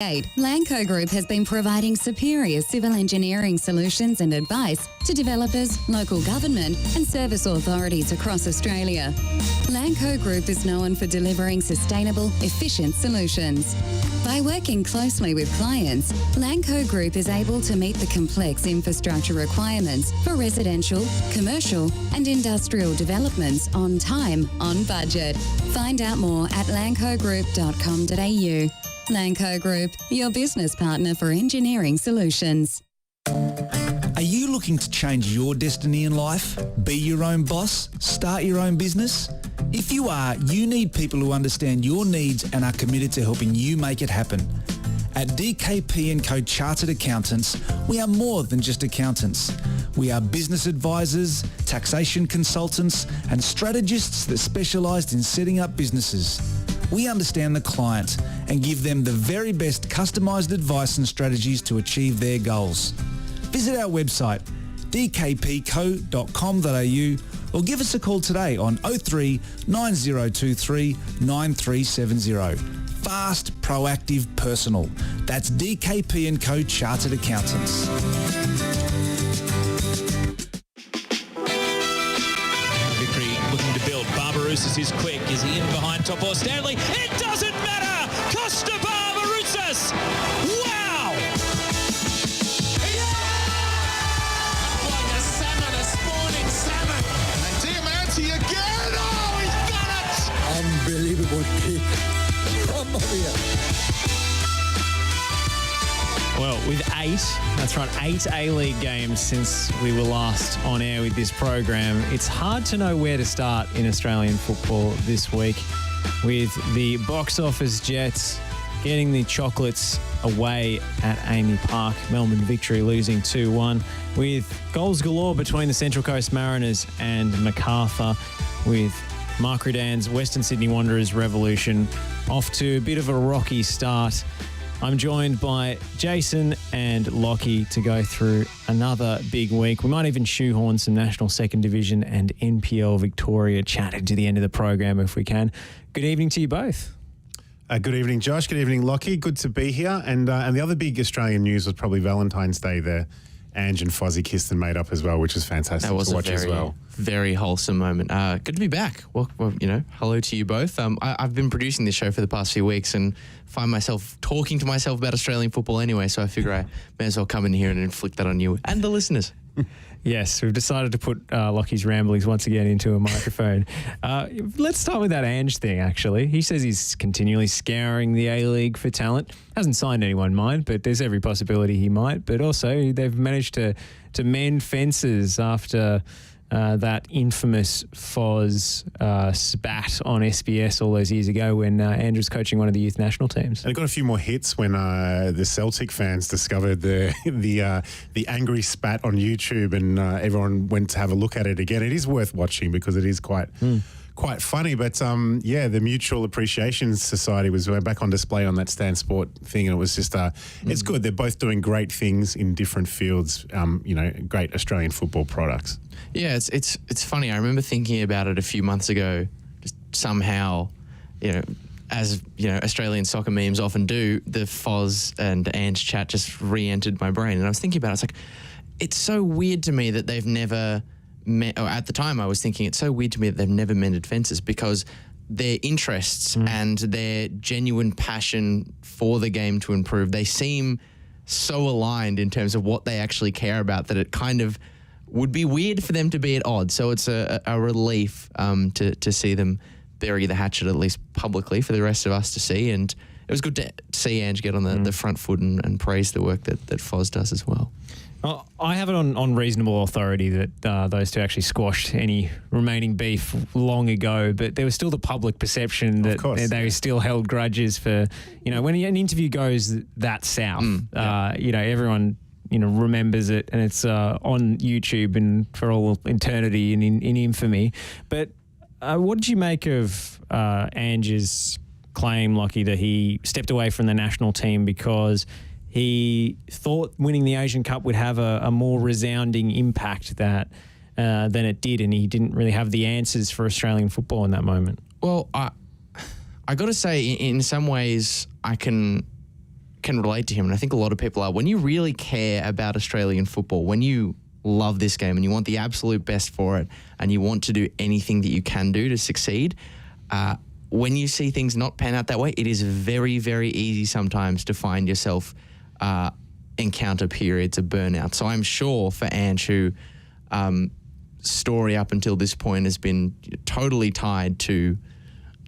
Lanco Group has been providing superior civil engineering solutions and advice to developers, local government and service authorities across Australia. Lanco Group is known for delivering sustainable, efficient solutions. By working closely with clients, Lanco Group is able to meet the complex infrastructure requirements for residential, commercial and industrial developments on time, on budget. Find out more at lancogroup.com.au. Lanco Group, your business partner for engineering solutions. Are you looking to change your destiny in life? Be your own boss? Start your own business? If you are, you need people who understand your needs and are committed to helping you make it happen. At DKP & Co Chartered Accountants, we are more than just accountants. We are business advisors, taxation consultants and strategists that specialise in setting up businesses. We understand the client and give them the very best customised advice and strategies to achieve their goals. Visit our website dkpco.com.au or give us a call today on 03 9023 9370. Fast, proactive, personal. That's DKP & Co Chartered Accountants. Victory looking to build. Barbarouses is quick. Is he in behind top or Stanley? It doesn't matter! Costa Barbarouses! Wow! Like a salmon, a spawning salmon. And Diamante again! Oh, he's done it! Unbelievable kick. Come on here. Well, with 8 A-League games since we were last on air with this program, it's hard to know where to start in Australian football this week, with the box office Jets getting the chocolates away at Amy Park. Melbourne Victory losing 2-1, with goals galore between the Central Coast Mariners and Macarthur, with Mark Rudan's Western Sydney Wanderers Revolution off to a bit of a rocky start. I'm joined by Jason and Lachie to go through another big week. We might even shoehorn some National Second Division and NPL Victoria chat into the end of the program if we can. Good evening to you both. Good evening, Josh. Good evening, Lachie. Good to be here. And the other big Australian news was probably Valentine's Day there. Ange and Fozzie kissed and made up as well, which was fantastic to watch as well. Very wholesome moment. Good to be back. Well, hello to you both. I've been producing this show for the past few weeks and find myself talking to myself about Australian football anyway, so I figure I may as well come in here and inflict that on you and the listeners. Yes, we've decided to put Lockie's ramblings once again into a microphone. Let's start with that Ange thing, actually. He says he's continually scouring the A-League for talent. Hasn't signed anyone, mind, but there's every possibility he might. But also, they've managed to mend fences after that infamous Foz spat on SBS all those years ago when Andrew was coaching one of the youth national teams. And it got a few more hits when the Celtic fans discovered the angry spat on YouTube, and everyone went to have a look at it again. It is worth watching because it is quite funny. But the Mutual Appreciation Society was back on display on that Stan Sport thing, and it was just it's good. They're both doing great things in different fields. Great Australian football products. Yeah, it's funny. I remember thinking about it a few months ago. Just somehow, as Australian soccer memes often do, the Foz and Ange chat just re-entered my brain, and I was thinking about it. It's like, it's so weird to me that they've never met. Or at the time, I was thinking it's so weird to me that they've never mended fences, because their interests and their genuine passion for the game to improve, they seem so aligned in terms of what they actually care about that it kind of would be weird for them to be at odds. So it's a relief to see them bury the hatchet, at least publicly, for the rest of us to see. And it was good to see Ange get on the front foot and praise the work that Foz does as well. I have it on reasonable authority that those two actually squashed any remaining beef long ago, but there was still the public perception that they still held grudges for, when an interview goes that south, everyone remembers it, and it's on YouTube and for all eternity and in infamy. But what did you make of Ange's claim, Lachie, that he stepped away from the national team because he thought winning the Asian Cup would have a more resounding impact than it did, and he didn't really have the answers for Australian football in that moment? Well, I got to say, in some ways, I can can relate to him, and I think a lot of people are. When you really care about Australian football, when you love this game and you want the absolute best for it, and you want to do anything that you can do to succeed, when you see things not pan out that way, it is very, very easy sometimes to find yourself encounter periods of burnout. So I'm sure for Ange, who story up until this point has been totally tied to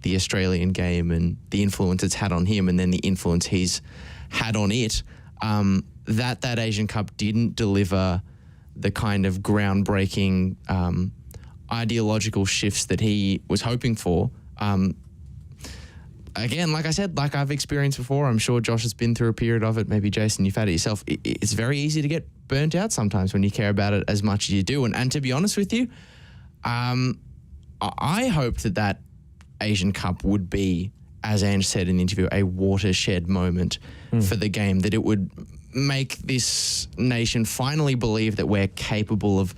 the Australian game and the influence it's had on him, and then the influence he's had on it, that Asian Cup didn't deliver the kind of groundbreaking ideological shifts that he was hoping for. Again, like I said, like I've experienced before, I'm sure Josh has been through a period of it. Maybe Jason, you've had it yourself. It's very easy to get burnt out sometimes when you care about it as much as you do. And to be honest with you, I hoped that Asian Cup would be, as Ange said in the interview, a watershed moment for the game, that it would make this nation finally believe that we're capable of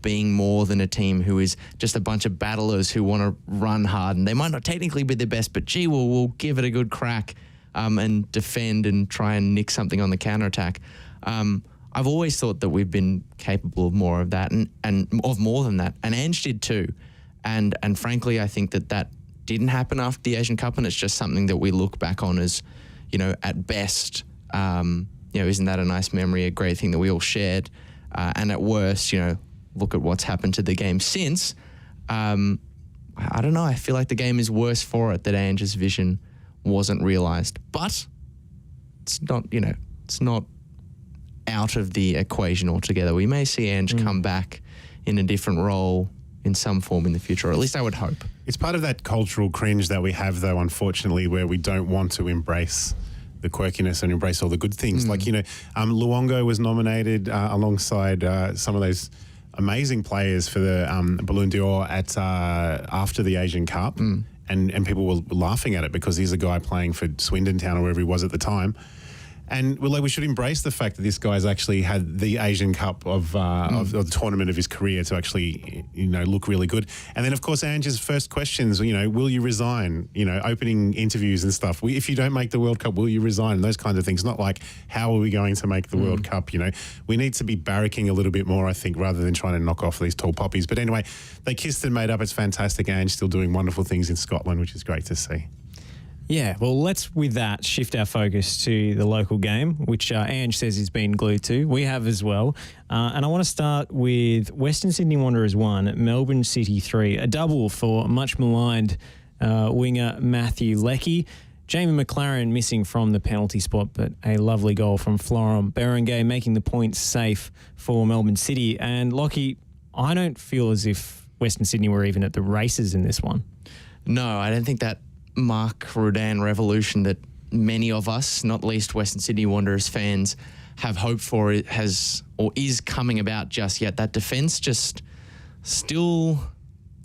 being more than a team who is just a bunch of battlers who want to run hard, and they might not technically be the best, but gee, we'll give it a good crack and defend and try and nick something on the counterattack. I've always thought that we've been capable of more of that and of more than that, and Ange did too. And frankly, I think that didn't happen after the Asian Cup, and it's just something that we look back on as, at best, isn't that a nice memory, a great thing that we all shared? And at worst, look at what's happened to the game since. I don't know. I feel like the game is worse for it that Ange's vision wasn't realised. But it's not, it's not out of the equation altogether. We may see Ange come back in a different role in some form in the future, or at least I would hope. It's part of that cultural cringe that we have, though, unfortunately, where we don't want to embrace the quirkiness and embrace all the good things. Like, Luongo was nominated alongside some of those amazing players for the Ballon d'Or after the Asian Cup, and people were laughing at it because he's a guy playing for Swindon Town or wherever he was at the time. And we should embrace the fact that this guy's actually had the Asian Cup of the tournament of his career to actually, look really good. And then, of course, Ange's first questions, will you resign? Opening interviews and stuff. If you don't make the World Cup, will you resign? And those kinds of things. Not like, how are we going to make the World Cup? We need to be barracking a little bit more, I think, rather than trying to knock off these tall poppies. But anyway, they kissed and made up. It's fantastic. Ange still doing wonderful things in Scotland, which is great to see. Yeah, well, let's, with that, shift our focus to the local game, which Ange says he's been glued to. We have as well. And I want to start with Western Sydney Wanderers 1, Melbourne City 3, a double for much maligned winger Matthew Lachie. Jamie McLaren missing from the penalty spot, but a lovely goal from Florent Berengay, making the points safe for Melbourne City. And Lachie, I don't feel as if Western Sydney were even at the races in this one. No, I don't think that Mark Rudan revolution that many of us, not least Western Sydney Wanderers fans, have hoped for has or is coming about just yet. That defence just still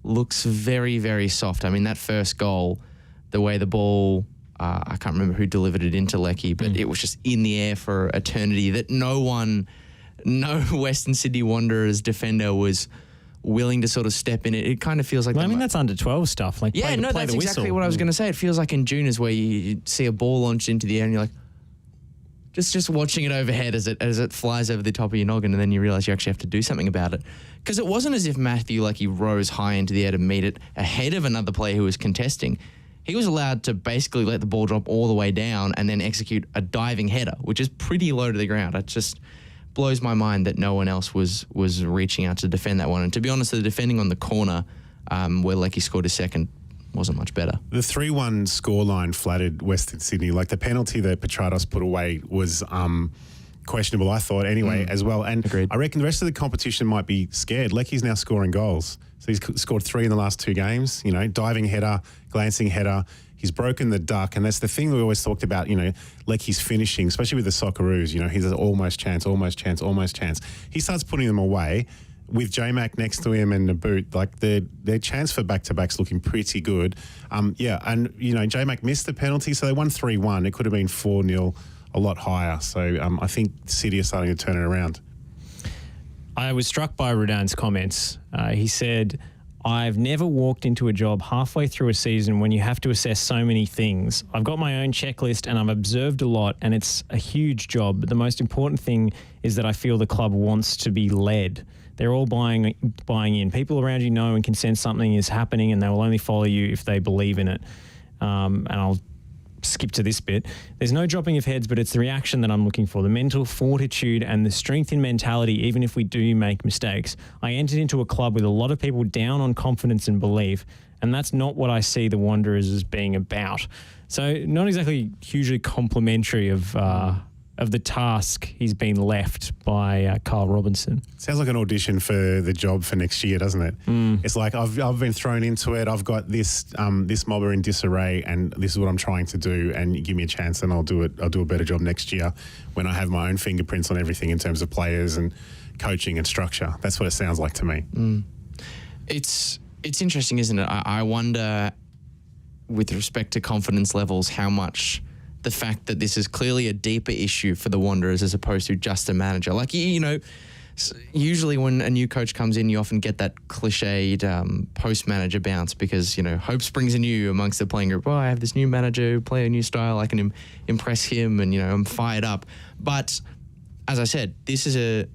looks very, very soft. I mean, that first goal, the way the ball, I can't remember who delivered it into Lachie, but it was just in the air for eternity that no Western Sydney Wanderers defender was willing to sort of step in it. It kind of feels like... Well, I mean, that's under 12 stuff. Like, yeah, play that's the exactly whistle. what I was going to say. It feels like in juniors where you see a ball launched into the air and you're like, just watching it overhead as it flies over the top of your noggin, and then you realise you actually have to do something about it. Because it wasn't as if Matthew Lachie rose high into the air to meet it ahead of another player who was contesting. He was allowed to basically let the ball drop all the way down and then execute a diving header, which is pretty low to the ground. It just blows my mind that no one else was reaching out to defend that one. And to be honest, the defending on the corner where Lachie scored his second wasn't much better. The 3-1 scoreline flattered Western Sydney. Like, the penalty that Petratos put away was questionable, I thought, anyway, as well. And Agreed. I reckon the rest of the competition might be scared. Lachie's now scoring goals. So he's scored 3 in the last 2 games, diving header, glancing header. He's broken the duck, and that's the thing that we always talked about, Lachie's finishing, especially with the Socceroos, he's an almost chance. He starts putting them away with J-Mac next to him and the boot. Like, their chance for back-to-back's looking pretty good. J-Mac missed the penalty, so they won 3-1. It could have been 4-0, a lot higher. So I think City are starting to turn it around. I was struck by Rudan's comments. He said, I've never walked into a job halfway through a season when you have to assess so many things. I've got my own checklist and I've observed a lot, and it's a huge job. But the most important thing is that I feel the club wants to be led. They're all buying in. People around you know and can sense something is happening, and they will only follow you if they believe in it. And I'll skip to this bit. There's no dropping of heads, but it's the reaction that I'm looking for, the mental fortitude and the strength in mentality, even if we do make mistakes. I entered into a club with a lot of people down on confidence and belief, and that's not what I see the Wanderers as being about. So not exactly hugely complimentary of the task he's been left by Carl Robinson. Sounds like an audition for the job for next year, doesn't it? It's like I've been thrown into it. I've got this mob are in disarray, and this is what I'm trying to do. And you give me a chance, and I'll do it. I'll do a better job next year when I have my own fingerprints on everything in terms of players and coaching and structure. That's what it sounds like to me. It's interesting, isn't it? I wonder, with respect to confidence levels, how much the fact that this is clearly a deeper issue for the Wanderers as opposed to just a manager. Like, you know, usually when a new coach comes in, you often get that cliched post-manager bounce because, you know, hope springs anew amongst the playing group. Oh, I have this new manager who play a new style. I can impress him and, you know, I'm fired up. But as I said, the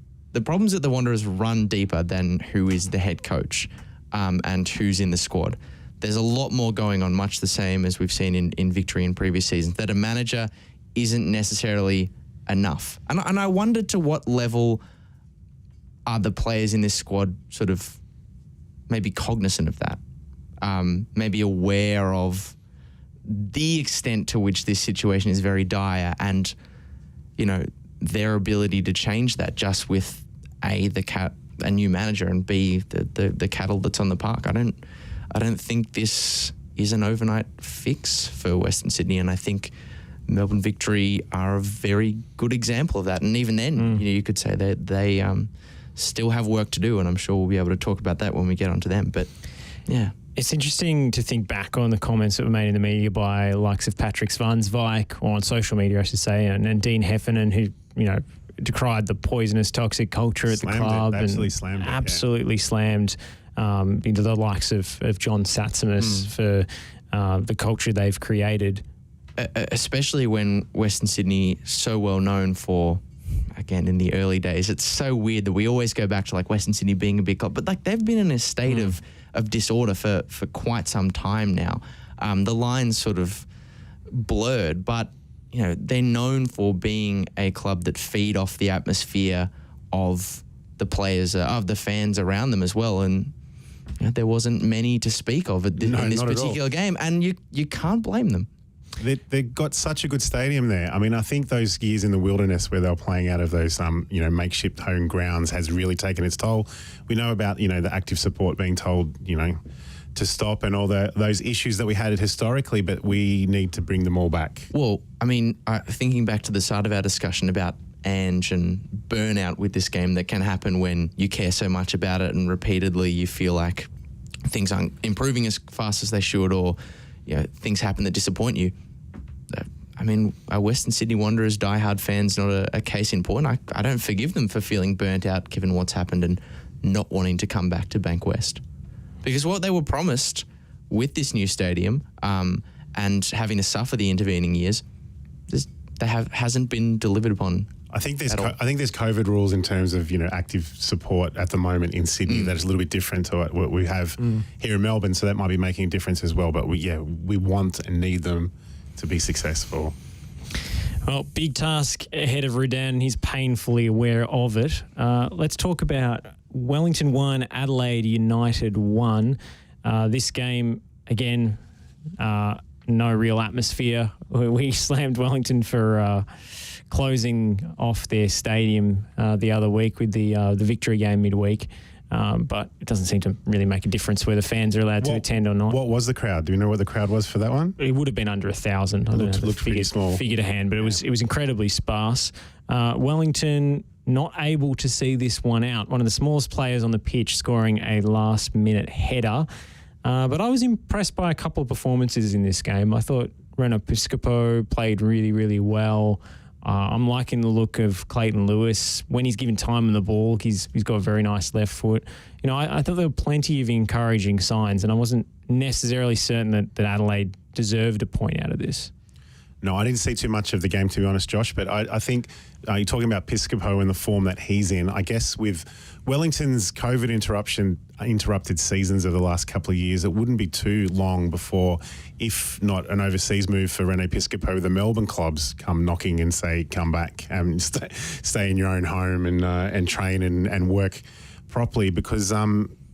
problems that the Wanderers run deeper than who is the head coach and who's in the squad. There's a lot more going on, much the same as we've seen in Victory in previous seasons, that a manager isn't necessarily enough. And I wonder to what level are the players in this squad sort of maybe cognizant of that, maybe aware of the extent to which this situation is very dire and, you know, their ability to change that just with a new manager and B, the cattle that's on the park. I don't think this is an overnight fix for Western Sydney, and I think Melbourne Victory are a very good example of that. And even then, you know, you could say that they still have work to do, and I'm sure we'll be able to talk about that when we get onto them. But yeah. It's interesting to think back on the comments that were made in the media by likes of Patrick Svansvik, or on social media, I should say, and Dean Heffernan, who, you know, decried the poisonous, toxic culture at the club. Absolutely slammed into the likes of John Satsimus for the culture they've created. Especially when Western Sydney, so well known for, again, in the early days, it's so weird that we always go back to like Western Sydney being a big club, but like they've been in a state of disorder for quite some time now. The lines sort of blurred, but you know, they're known for being a club that feed off the atmosphere of the players, of the fans around them as well. And you know, there wasn't many to speak of in this particular game, and you can't blame them. They've got such a good stadium there. I mean, I think those years in the wilderness where they were playing out of those, makeshift home grounds has really taken its toll. We know about, the active support being told, to stop and all those issues that we had historically, but we need to bring them all back. Well, I mean, thinking back to the start of our discussion about Ange and burnout with this game that can happen when you care so much about it and repeatedly you feel like things aren't improving as fast as they should, or things happen that disappoint you. I mean, our Western Sydney Wanderers diehard fans not a case in point. I don't forgive them for feeling burnt out given what's happened and not wanting to come back to Bank West. Because what they were promised with this new stadium and having to suffer the intervening years, hasn't been delivered upon. I think there's COVID rules in terms of active support at the moment in Sydney that is a little bit different to what we have here in Melbourne, so that might be making a difference as well. But we want and need them to be successful. Well, big task ahead of Rudan. He's painfully aware of it. Let's talk about Wellington 1, Adelaide United 1. This game, again, no real atmosphere. We slammed Wellington for closing off their stadium the other week with the victory game midweek. But it doesn't seem to really make a difference whether fans are allowed to attend or not. What was the crowd? Do you know what the crowd was for that one? It would have been under 1,000. I don't know. Looked pretty small. Figure to hand, but it was incredibly sparse. Wellington not able to see this one out. One of the smallest players on the pitch scoring a last-minute header. But I was impressed by a couple of performances in this game. I thought Reno Piscopo played really, really well. I'm liking the look of Clayton Lewis. When he's given time on the ball, he's got a very nice left foot. You know, I thought there were plenty of encouraging signs, and I wasn't necessarily certain that Adelaide deserved a point out of this. No, I didn't see too much of the game, to be honest, Josh, but I think you're talking about Piscopo and the form that he's in. I guess with Wellington's COVID interrupted seasons of the last couple of years, it wouldn't be too long before, if not an overseas move for Rene Piscopo, the Melbourne clubs come knocking and say, come back and stay in your own home and train and work properly, because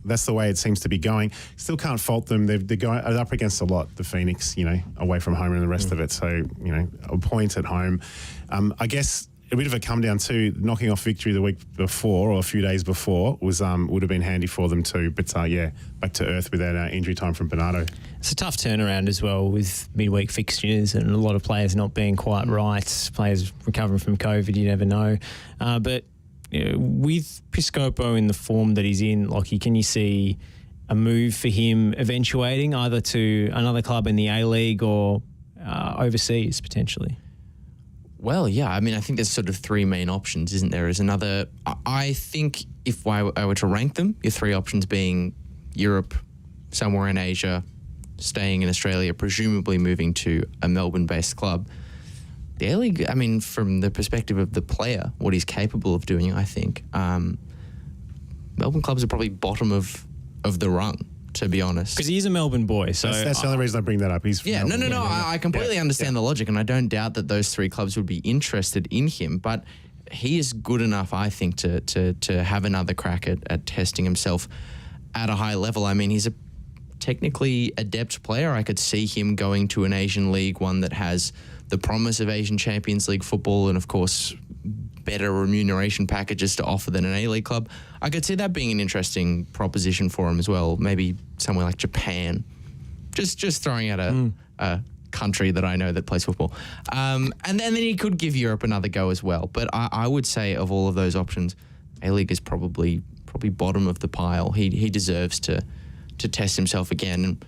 that's the way it seems to be going. Still can't fault them. They're up against a lot, the Phoenix, you know, away from home and the rest of it. So, you know, a point at home. I guess a bit of a come down too, knocking off victory the week before or a few days before was would have been handy for them too. But yeah, back to earth with that injury time from Bernardo. It's a tough turnaround as well with midweek fixtures and a lot of players not being quite right, players recovering from COVID, you never know. But you know, with Piscopo in the form that he's in, Lachie, can you see a move for him eventuating either to another club in the A-League or overseas potentially? Well, yeah. I mean, I think there's sort of three main options, isn't there? There's another. I think if I were to rank them, your three options being Europe, somewhere in Asia, staying in Australia, presumably moving to a Melbourne-based club. The A-League, I mean, from the perspective of the player, what he's capable of doing, I think, Melbourne clubs are probably bottom of the rung, to be honest. Because he's a Melbourne boy. So that's the only reason I bring that up. He's from Melbourne. No. I completely understand the logic, and I don't doubt that those three clubs would be interested in him, but he is good enough, I think, to have another crack at testing himself at a high level. I mean, he's a technically adept player. I could see him going to an Asian league, one that has the promise of Asian Champions League football and, of course, better remuneration packages to offer than an A-League club. I could see that being an interesting proposition for him as well. Maybe somewhere like Japan. Just throwing out a country that I know that plays football. And then he could give Europe another go as well. But I would say of all of those options, A-League is probably bottom of the pile. He deserves to test himself again. And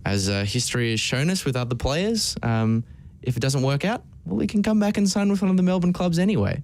as history has shown us with other players, if it doesn't work out, well, he can come back and sign with one of the Melbourne clubs anyway,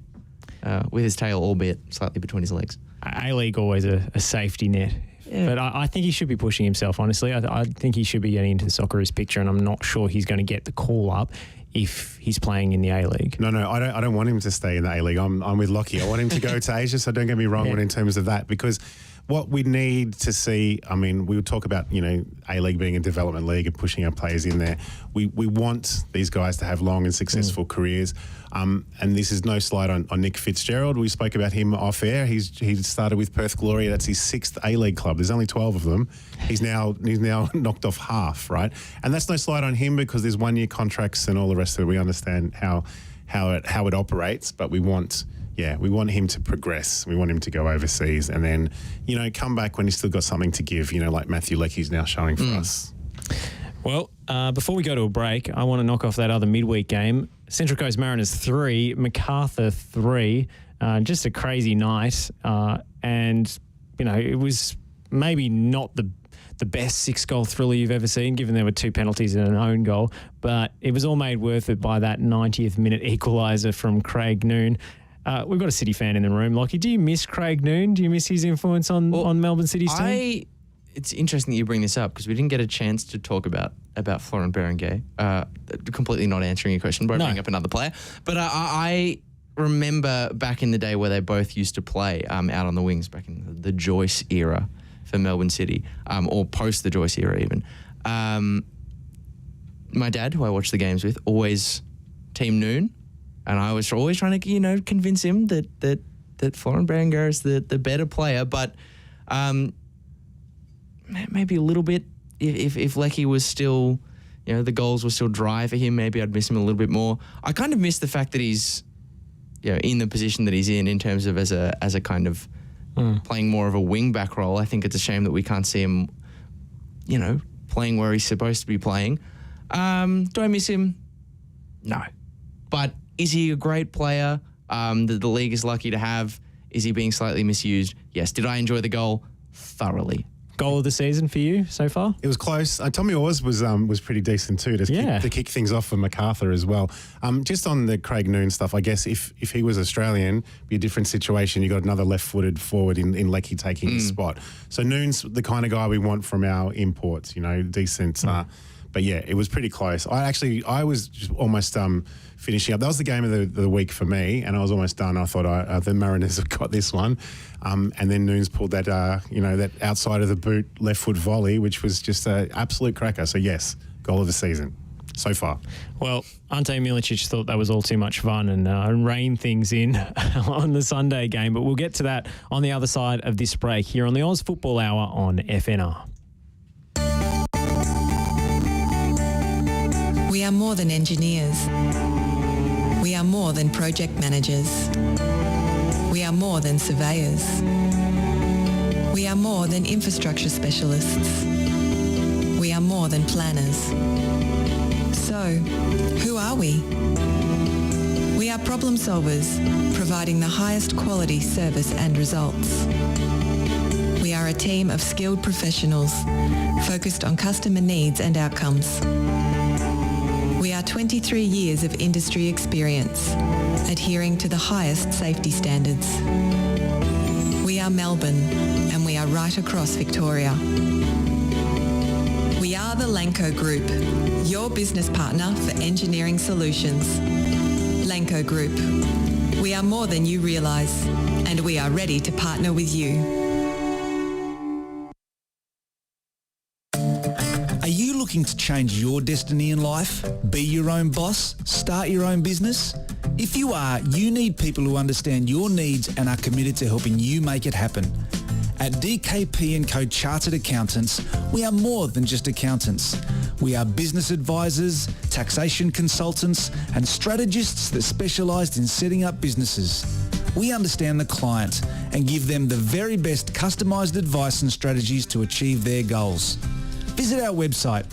with his tail, albeit slightly between his legs. A-League always a safety net. Yeah. But I think he should be pushing himself, honestly. I think he should be getting into the Socceroos picture, and I'm not sure he's going to get the call up if he's playing in the A-League. No, I don't want him to stay in the A-League. I'm with Lachie. I want him to go to Asia, so don't get me wrong in terms of that, because what we need to see, I mean, we would talk about, you know, A-League being a development league and pushing our players in there. We want these guys to have long and successful careers. And this is no slight on Nick Fitzgerald. We spoke about him off air. He started with Perth Glory. That's his 6th A-League club. There's only 12 of them. He's now knocked off half, right? And that's no slight on him because there's 1-year contracts and all the rest of it. We understand how it operates, but we want him to progress. We want him to go overseas and then, you know, come back when he's still got something to give, you know, like Matthew Leckie's now showing for us. Well, before we go to a break, I want to knock off that other midweek game. Central Coast Mariners 3, MacArthur 3. Just a crazy night. And, you know, it was maybe not the best 6-goal thriller you've ever seen, given there were 2 penalties and an own goal. But it was all made worth it by that 90th minute equaliser from Craig Noon. We've got a City fan in the room. Lachie, do you miss Craig Noon? Do you miss his influence on Melbourne City's team? It's interesting that you bring this up because we didn't get a chance to talk about Florent Berenguer. Completely not answering your question, but bring up another player. But I remember back in the day where they both used to play out on the wings back in the Joyce era for Melbourne City, or post the Joyce era even. My dad, who I watched the games with, always Team Noon. And I was always trying to, you know, convince him that Florent Berenguer is the better player. But maybe a little bit, if Lachie was still, you know, the goals were still dry for him, maybe I'd miss him a little bit more. I kind of miss the fact that he's, you know, in the position that he's in terms of as a kind of playing more of a wing-back role. I think it's a shame that we can't see him, you know, playing where he's supposed to be playing. Do I miss him? No. But is he a great player that the league is lucky to have? Is he being slightly misused? Yes. Did I enjoy the goal? Thoroughly. Goal of the season for you so far? It was close. Tommy Oars was pretty decent too to kick things off for MacArthur as well. Just on the Craig Noon stuff, I guess if he was Australian, it'd be a different situation. You got another left-footed forward in Lachie taking his spot. So Noon's the kind of guy we want from our imports. Decent. But yeah, it was pretty close. I was just almost finishing up. That was the game of the week for me, and I was almost done. I thought the Mariners have got this one, and then Noons pulled that that outside of the boot left foot volley, which was just an absolute cracker. So yes, goal of the season so far. Well, Ante Milicic thought that was all too much fun and reined things in on the Sunday game, but we'll get to that on the other side of this break here on the Oz Football Hour on FNR. We are more than engineers. We are more than project managers. We are more than surveyors. We are more than infrastructure specialists. We are more than planners. So, who are we? We are problem solvers, providing the highest quality service and results. We are a team of skilled professionals, focused on customer needs and outcomes. We are 23 years of industry experience, adhering to the highest safety standards. We are Melbourne, and we are right across Victoria. We are the Lanco Group, your business partner for engineering solutions. Lanco Group. We are more than you realise, and we are ready to partner with you. Are you looking to change your destiny in life? Be your own boss? Start your own business? If you are, you need people who understand your needs and are committed to helping you make it happen. At DKP & Co Chartered Accountants, we are more than just accountants. We are business advisors, taxation consultants, and strategists that specialise in setting up businesses. We understand the client and give them the very best customised advice and strategies to achieve their goals. Visit our website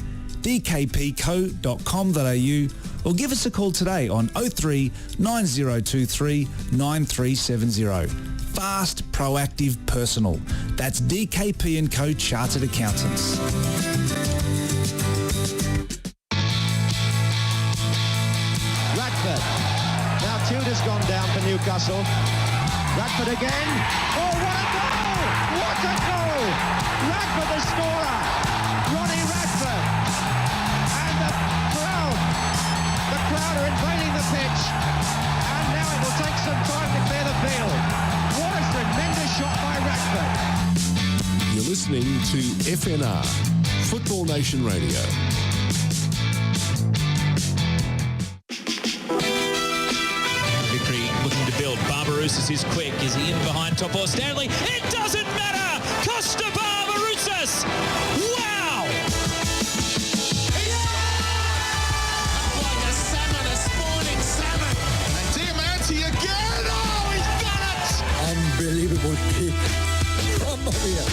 dkpco.com.au or give us a call today on 03 9023 9370. Fast, proactive, personal. That's DKP & Co Chartered Accountants. Radford. Now Tudor's gone down for Newcastle. Radford again. Oh, what a goal! What a goal! Radford the scorer. Ronnie Radford. And the crowd are invading the pitch. And now it will take some time to clear the field. What a tremendous shot by Radford. You're listening to FNR, Football Nation Radio. Victory looking to build. Barbarouses is quick. Is he in behind top or Stanley? It doesn't matter! Costa Barbarouses! Wow! Like a salmon, a spawning salmon. And Diamanti again. Oh, he's done it. Unbelievable kick from Maria.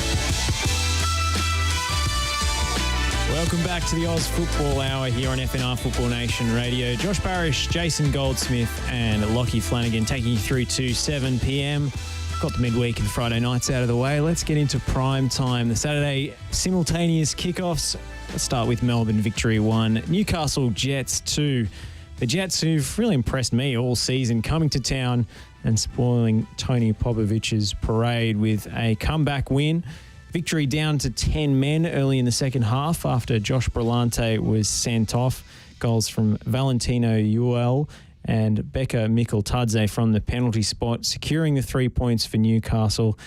Welcome back to the Oz Football Hour here on FNR Football Nation Radio. Josh Parrish, Jason Goldsmith and Lachie Flanagan taking you through to 7 p.m. Got the midweek and Friday nights out of the way. Let's get into prime time. The Saturday simultaneous kickoffs. Let's start with Melbourne Victory 1, Newcastle Jets 2. The Jets who've really impressed me all season, coming to town and spoiling Tony Popovic's parade with a comeback win. Victory down to 10 men early in the second half after Josh Brillante was sent off. Goals from Valentino Uel and Becca Mikkeltadze from the penalty spot, securing the 3 points for Newcastle.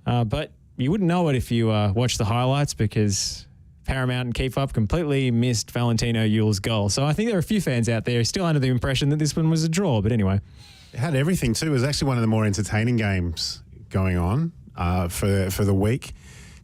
But you wouldn't know it if you watched the highlights because Paramount and Keep Up completely missed Valentino Uel's goal. So I think there are a few fans out there still under the impression that this one was a draw. But anyway. It had everything too. It was actually one of the more entertaining games going on for the week.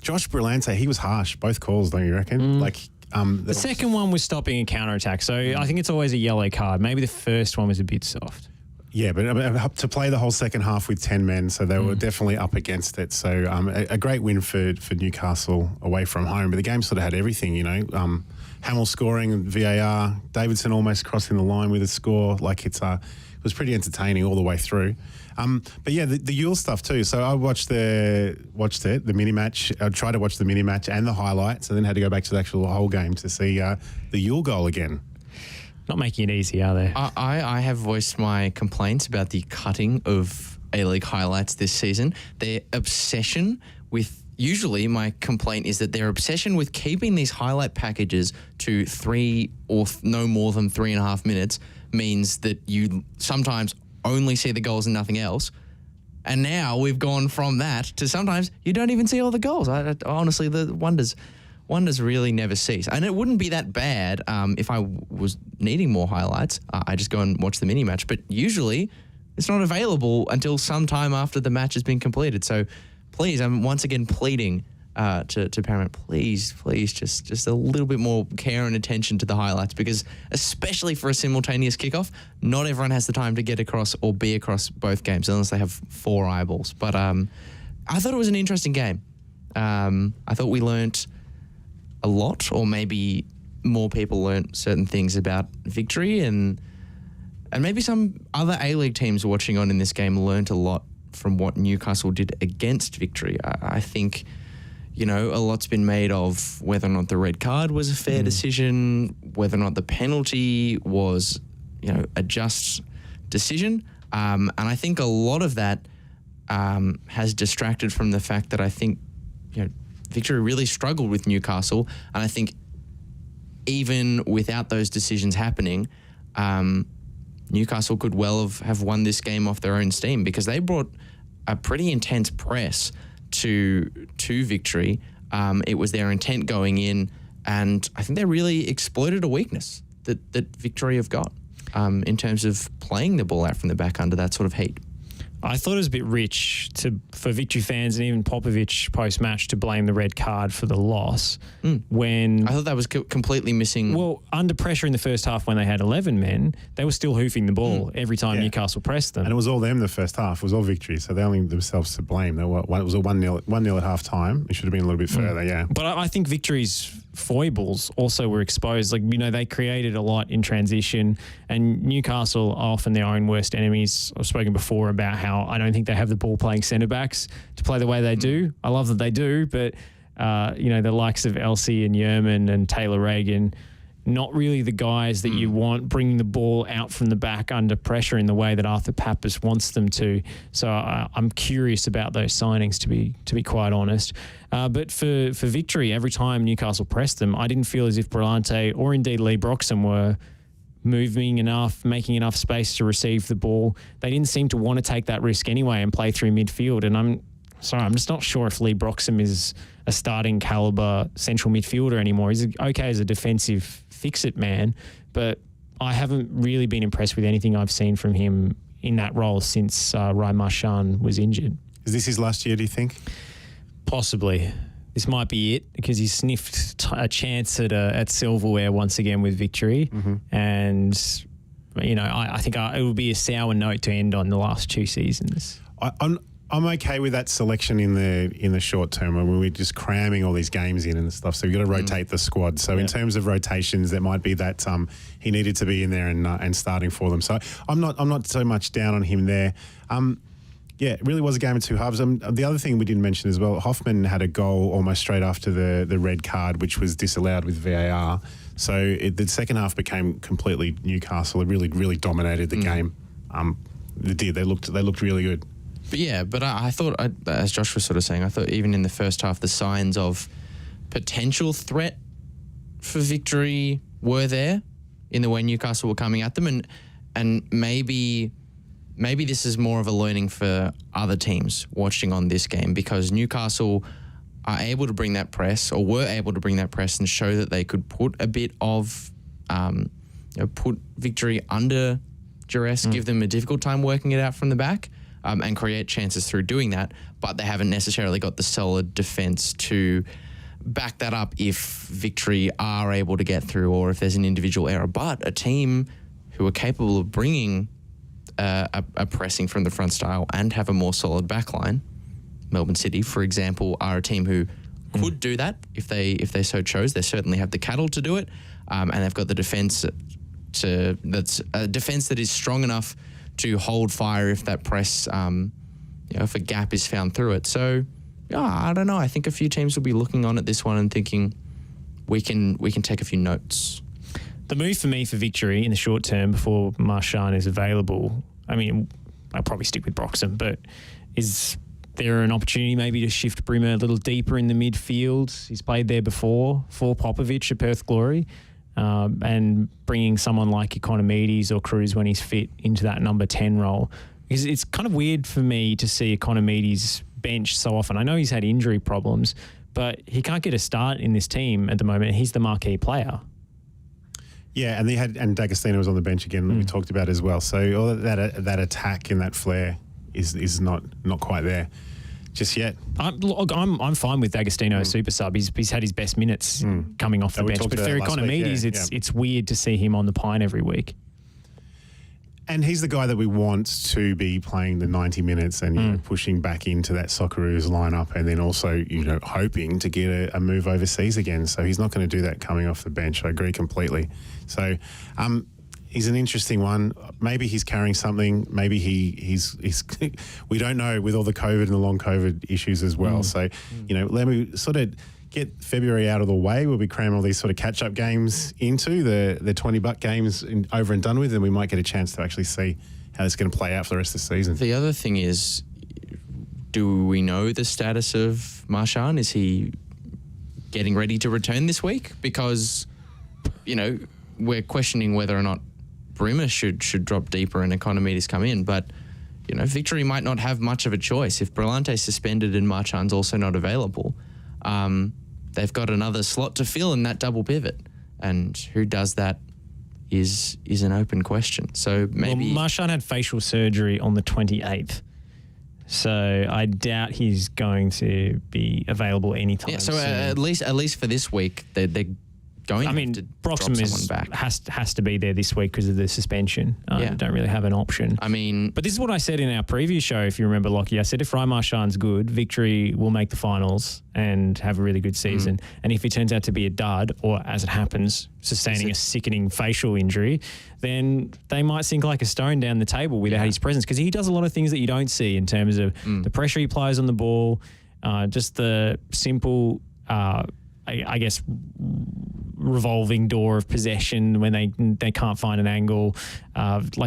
Josh Brillante, he was harsh. Both calls, don't you reckon? The second one was stopping a counter-attack, so I think it's always a yellow card. Maybe the first one was a bit soft. Yeah, but to play the whole second half with 10 men, so they were definitely up against it. So a great win for Newcastle away from home. But the game sort of had everything, you know. Hamill scoring, VAR, Davidson almost crossing the line with a score. Like it's was pretty entertaining all the way through. But yeah, the Yule stuff too. So I watched the mini match. I tried to watch the mini match and the highlights, and then had to go back to the actual whole game to see the Yule goal again. Not making it easy, are they? I have voiced my complaints about the cutting of A-League highlights this season. Their obsession with... Usually my complaint is that their obsession with keeping these highlight packages to 3 or no more than 3.5 minutes means that you sometimes only see the goals and nothing else. And now we've gone from that to sometimes you don't even see all the goals. Honestly, the wonders really never cease. And it wouldn't be that bad if I was needing more highlights. I just go and watch the mini match. But usually it's not available until some time after the match has been completed. So please, I'm once again pleading to Paramount, please, just a little bit more care and attention to the highlights, because especially for a simultaneous kickoff, not everyone has the time to get across or be across both games unless they have 4 eyeballs. But I thought it was an interesting game. I thought we learnt a lot, or maybe more people learnt certain things about Victory, and maybe some other A-League teams watching on in this game learnt a lot from what Newcastle did against Victory. I think, a lot's been made of whether or not the red card was a fair decision, whether or not the penalty was, a just decision. And I think a lot of that has distracted from the fact that I think, Victory really struggled with Newcastle. And I think even without those decisions happening, Newcastle could well have won this game off their own steam, because they brought a pretty intense press to Victory. It was their intent going in, and I think they really exploited a weakness that Victory have got in terms of playing the ball out from the back under that sort of heat. I thought it was a bit rich for Victory fans and even Popovic post-match to blame the red card for the loss when... I thought that was completely missing. Well, under pressure in the first half when they had 11 men, they were still hoofing the ball every time Newcastle pressed them. And it was all them the first half. It was all Victory, so they only themselves to blame. It was a 1-0 at half-time. It should have been a little bit further, yeah. But I think Victory's foibles also were exposed. They created a lot in transition, and Newcastle are often their own worst enemies. I've spoken before about how I don't think they have the ball playing centre backs to play the way they do. I love that they do, but the likes of Elsie and Yerman and Taylor Reagan, not really the guys that you want bringing the ball out from the back under pressure in the way that Arthur Pappas wants them to. So I'm curious about those signings, to be quite honest. But for Victory, every time Newcastle pressed them, I didn't feel as if Brillante or indeed Lee Broxham were moving enough, making enough space to receive the ball. They didn't seem to want to take that risk anyway and play through midfield. And I'm just not sure if Lee Broxham is a starting caliber central midfielder anymore. He's okay as a defensive fix-it man, but I haven't really been impressed with anything I've seen from him in that role since Rai Marchand was injured. Is this his last year, do you think? Possibly. This might be it, because he sniffed a chance at silverware once again with Victory. And, I think it would be a sour note to end on the last 2 seasons. I'm okay with that selection in the short term, when we're just cramming all these games in and stuff. So you've got to rotate the squad. So in terms of rotations, there might be that he needed to be in there and starting for them. So I'm not so much down on him there. It really was a game of 2 halves. The other thing we didn't mention as well, Hoffman had a goal almost straight after the red card, which was disallowed with VAR. So the second half became completely Newcastle. It really, really dominated the game. They did. They looked really good. But I thought, as Josh was sort of saying, I thought even in the first half, the signs of potential threat for Victory were there in the way Newcastle were coming at them. And maybe this is more of a learning for other teams watching on this game, because Newcastle are able to bring that press, or were able to bring that press and show that they could put a bit of, put Victory under duress, give them a difficult time working it out from the back. And create chances through doing that, but they haven't necessarily got the solid defence to back that up if Victory are able to get through, or if there's an individual error. But a team who are capable of bringing a pressing from the front style and have a more solid backline, Melbourne City, for example, are a team who could do that if they so chose. They certainly have the cattle to do it, and they've got the defence that's a defence that is strong enough to hold fire if that press, if a gap is found through it. So, I don't know. I think a few teams will be looking on at this one and thinking we can take a few notes. The move for me for Victory in the short term before Marchand is available, I mean, I'll probably stick with Broxham, but is there an opportunity maybe to shift Brimmer a little deeper in the midfield? He's played there before for Popovich at Perth Glory, and bringing someone like Economides or Cruz when he's fit into that number 10 role. Because it's kind of weird for me to see Economides bench so often. I know he's had injury problems, but he can't get a start in this team at the moment. He's the marquee player. Yeah, and D'Agostino was on the bench again that we talked about as well. So all that attack and that flair is not quite there just yet. I'm fine with D'Agostino super sub. He's had his best minutes coming off the bench. But for Economides, it's weird to see him on the pine every week. And he's the guy that we want to be playing the 90 minutes and pushing back into that Socceroos lineup, and then also hoping to get a move overseas again. So he's not going to do that coming off the bench. I agree completely. So he's an interesting one. Maybe he's carrying something. Maybe he's we don't know with all the COVID and the long COVID issues as well. So let me sort of get February out of the way. We'll be cramming all these sort of catch-up games into the $20 games over and done with, and we might get a chance to actually see how it's going to play out for the rest of the season. The other thing is, do we know the status of Marchand? Is he getting ready to return this week? Because, we're questioning whether or not Brimmer should drop deeper and Economides come in, but Victory might not have much of a choice. If Brilante's suspended and Marchand's also not available, they've got another slot to fill in that double pivot, and who does that is an open question. So maybe Marchand had facial surgery on the 28th, so I doubt he's going to be available anytime. Yeah, so soon. at least for this week, they're going. I mean, Broxham has to be there this week because of the suspension. Don't really have an option. I mean, but this is what I said in our previous show. If you remember, Lachie, I said if Ryan Marchand's good, Victory will make the finals and have a really good season. And if he turns out to be a dud, or as it happens, sustaining a sickening facial injury, then they might sink like a stone down the table without his presence, because he does a lot of things that you don't see in terms of the pressure he applies on the ball, just the simple, I guess, revolving door of possession when they can't find an angle.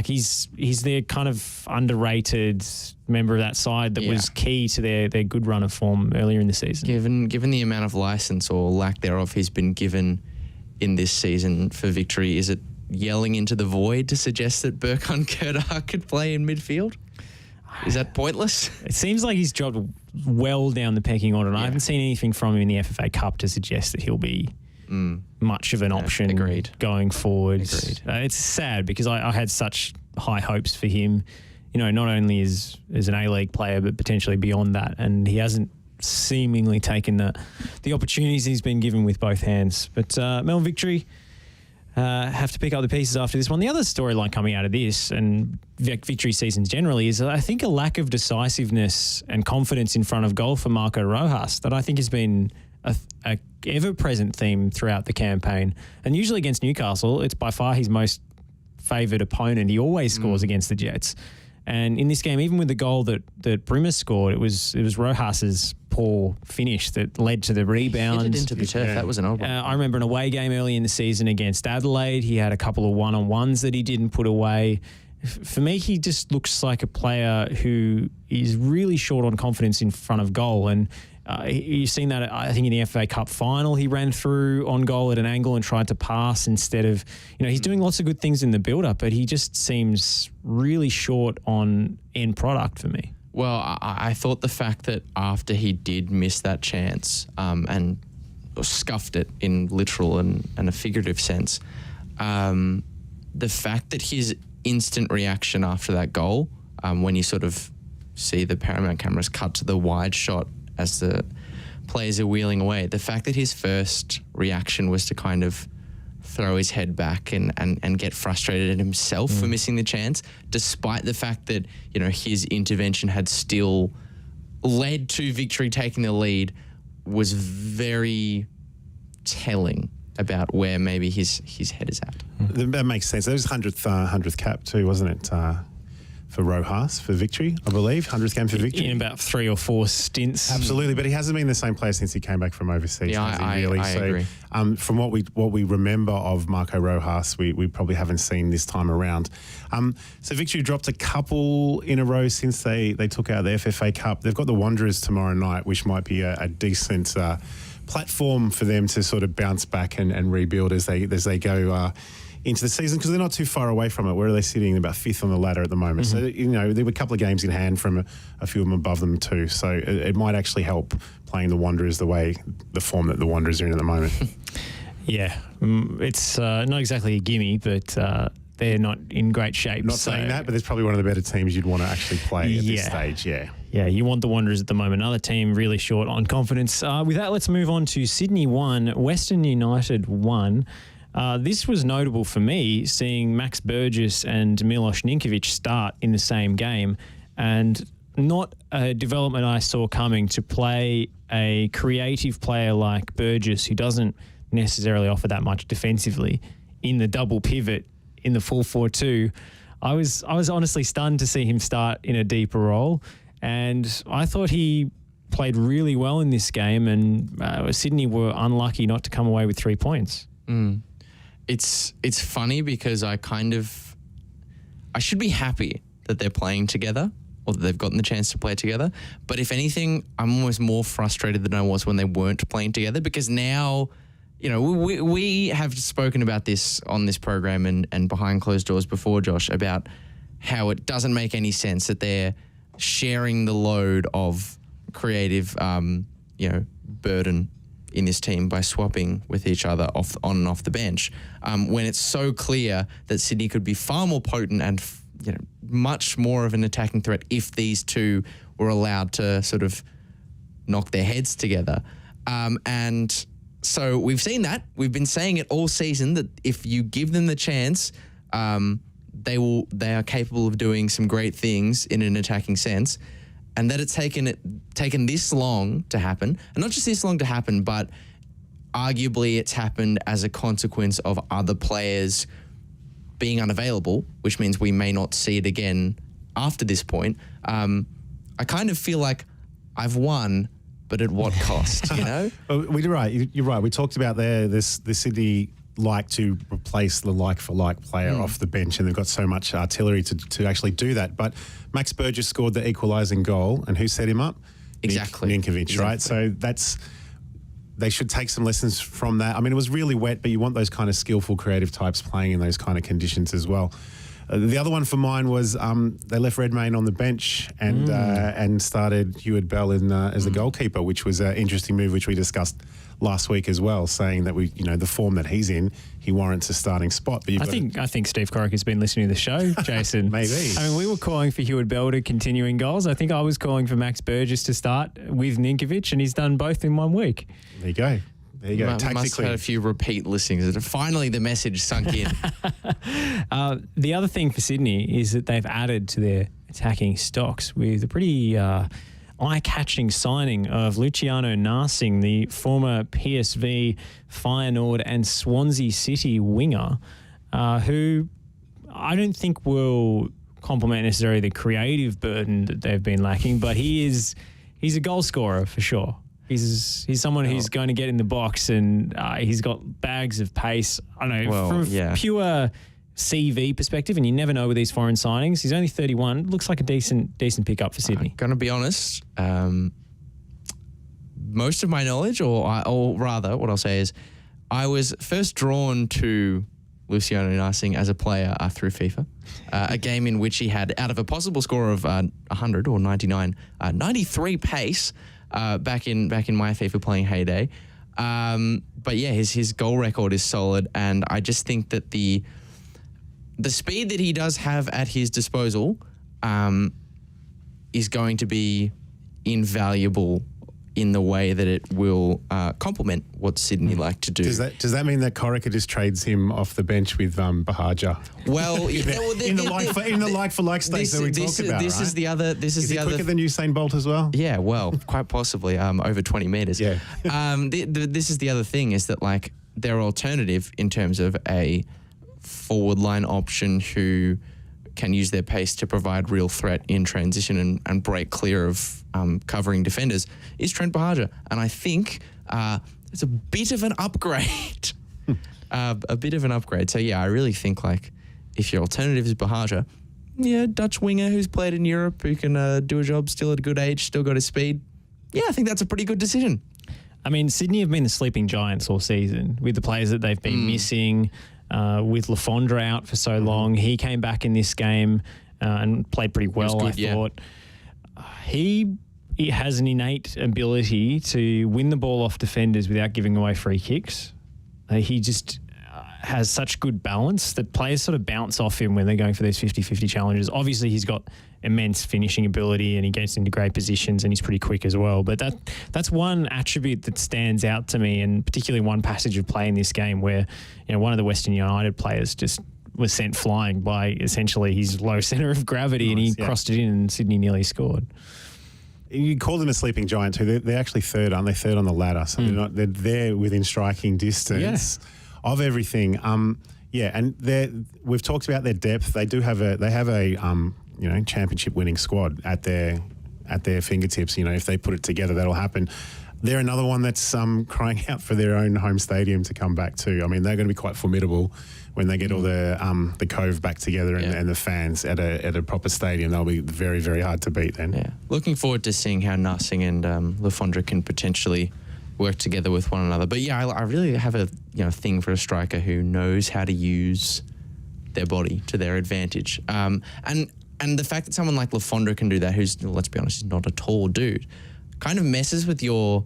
He's their kind of underrated member of that side that was key to their good run of form earlier in the season. Given the amount of license or lack thereof he's been given in this season for Victory, is it yelling into the void to suggest that Burkhan Kerdar could play in midfield? Is that pointless? It seems like he's dropped well down the pecking order, and I haven't seen anything from him in the FFA Cup to suggest that he'll be much of an option going forward. It's sad because I had such high hopes for him, not only as an A-League player, but potentially beyond that, and he hasn't seemingly taken the opportunities he's been given with both hands. But Melbourne Victory have to pick up the pieces after this one. The other storyline coming out of this and Victory seasons generally is, I think, a lack of decisiveness and confidence in front of goal for Marco Rojas that I think has been a ever-present theme throughout the campaign. And usually against Newcastle, it's by far his most favoured opponent. He always scores against the Jets. And in this game, even with the goal that Brimmer scored, it was Rojas's poor finish that led to the rebound. Hit it into the turf. That was an old one. I remember an away game early in the season against Adelaide. He had a couple of one-on-ones that he didn't put away. For me, he just looks like a player who is really short on confidence in front of goal. And you've seen that, I think, in the FA Cup final. He ran through on goal at an angle and tried to pass instead of, he's doing lots of good things in the build-up, but he just seems really short on end product for me. Well, I thought the fact that after he did miss that chance and scuffed it in literal and a figurative sense, the fact that his instant reaction after that goal, when you sort of see the Paramount cameras cut to the wide shot as the players are wheeling away, the fact that his first reaction was to kind of throw his head back and get frustrated at himself for missing the chance, despite the fact that, his intervention had still led to Victory taking the lead, was very telling about where maybe his head is at. That makes sense. That was 100th cap too, wasn't it? for Rojas for victory, I believe. 100th game for victory. In about 3 or 4 stints. Absolutely, but he hasn't been the same player since he came back from overseas. Yeah, has he, I really? agree. From what we remember of Marco Rojas, we probably haven't seen this time around. So victory dropped a couple in a row since they took out the FFA Cup. They've got the Wanderers tomorrow night, which might be a decent platform for them to sort of bounce back and rebuild as they go into the season, because they're not too far away from it. Where are they sitting? About 5th on the ladder at the moment. So, there were a couple of games in hand from a few of them above them too. So it might actually help playing the Wanderers the form that the Wanderers are in at the moment. Yeah, it's not exactly a gimme, but they're not in great shape. Not saying that, but it's probably one of the better teams you'd want to actually play at this stage, Yeah, you want the Wanderers at the moment. Another team really short on confidence. With that, let's move on to Sydney 1, Western United 1. This was notable for me, seeing Max Burgess and Milos Ninkovic start in the same game, and not a development I saw coming to play a creative player like Burgess, who doesn't necessarily offer that much defensively, in the double pivot in the 4-4-2. I was honestly stunned to see him start in a deeper role, and I thought he played really well in this game, and Sydney were unlucky not to come away with 3 points. It's funny because I should be happy that they're playing together, or that they've gotten the chance to play together. But if anything, I'm almost more frustrated than I was when they weren't playing together, because now, we have spoken about this on this program and behind closed doors before, Josh, about how it doesn't make any sense that they're sharing the load of creative, burden in this team by swapping with each other on and off the bench, when it's so clear that Sydney could be far more potent and much more of an attacking threat if these two were allowed to sort of knock their heads together. And so we've seen that. We've been saying it all season that if you give them the chance, they are capable of doing some great things in an attacking sense. And that it's taken this long to happen, and not just this long to happen, but arguably it's happened as a consequence of other players being unavailable, which means we may not see it again after this point. I kind of feel like I've won, but at what cost, Well, you're right. You're right. We talked about the Sydney like to replace the like-for-like player off the bench, and they've got so much artillery to actually do that. But Max Burgess scored the equalising goal, and who set him up? Exactly. Ninkovic, right? So they should take some lessons from that. I mean, it was really wet, but you want those kind of skillful, creative types playing in those kind of conditions as well. The other one for mine was they left Redmayne on the bench and started Heward Bell as the goalkeeper, which was an interesting move, which we discussed last week as well, saying that the form that he's in, he warrants a starting spot. But I think Steve Coric has been listening to the show, Jason. Maybe. I mean, we were calling for Heward Bell to continue in goals. I think I was calling for Max Burgess to start with Ninkovic, and he's done both in 1 week. There you go. There you go. We must have had a few repeat listings. Finally, the message sunk in. The other thing for Sydney is that they've added to their attacking stocks with a pretty eye-catching signing of Luciano Narsing, the former PSV, Feyenoord and Swansea City winger, who I don't think will complement necessarily the creative burden that they've been lacking, but he's a goal scorer for sure. He's someone who's going to get in the box, and he's got bags of pace. I don't know, from pure CV perspective, and you never know with these foreign signings. He's only 31. Looks like a decent pickup for Sydney. Going to be honest, most of my knowledge, or rather, what I'll say is, I was first drawn to Luciano Narsing as a player through FIFA, a game in which he had, out of a possible score of 100 or 99, 93 pace. Back in my FIFA playing heyday. But yeah, his goal record is solid, and I just think that the speed that he does have at his disposal is going to be invaluable in the way that it will complement what Sydney like to do. Does that mean that Corica just trades him off the bench with Bahaja? Well, in the like-for-like stakes that we talked about, this right? is the other. This is he the other. Quicker than Usain Bolt as well? Yeah, well, quite possibly over 20 meters. Yeah. This is the other thing, is that like their alternative in terms of a forward line option who can use their pace to provide real threat in transition and break clear of covering defenders is Trent Bahaja. And I think it's a bit of an upgrade. A bit of an upgrade. So, yeah, I really think, like, if your alternative is Bahaja, yeah, Dutch winger who's played in Europe, who can do a job still at a good age, still got his speed. Yeah, I think that's a pretty good decision. I mean, Sydney have been the sleeping giants all season with the players that they've been missing, with Lafondra out for so long. He came back in this game and played pretty well, good, I thought. He has an innate ability to win the ball off defenders without giving away free kicks. He just has such good balance that players sort of bounce off him when they're going for these 50-50 challenges. Obviously, he's got immense finishing ability and he gets into great positions and he's pretty quick as well. But that's one attribute that stands out to me, and particularly one passage of play in this game where, you know, one of the Western United players just was sent flying by essentially his low centre of gravity, and he crossed it in and Sydney nearly scored. You call them a sleeping giant too. They're actually third, aren't they? Third on the ladder, so they're there within striking distance of everything. And we've talked about their depth. They have a championship winning squad at their fingertips. You know, if they put it together, that'll happen. They're another one that's crying out for their own home stadium to come back too. I mean, they're going to be quite formidable when they get all the Cove back together and the fans at a proper stadium. They'll be very, very hard to beat then. Yeah. Looking forward to seeing how Narsing and Lafondra can potentially work together with one another. But yeah, I really have a thing for a striker who knows how to use their body to their advantage. And the fact that someone like Lafondra can do that, who's, let's be honest, is not a tall dude, kind of messes with your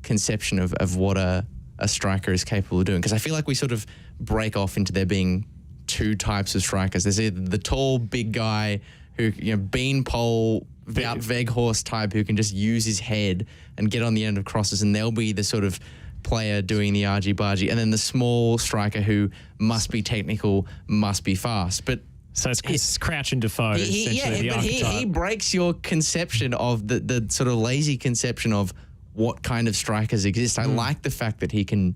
conception of what a striker is capable of doing. Because I feel like we sort of break off into there being two types of strikers. There's either the tall, big guy who, beanpole, Wout Weghorst type who can just use his head and get on the end of crosses, and they'll be the sort of player doing the argy-bargy. And then the small striker who must be technical, must be fast. But so it's Crouch and Defoe. He breaks your conception of the sort of lazy conception of what kind of strikers exist. I like the fact that he can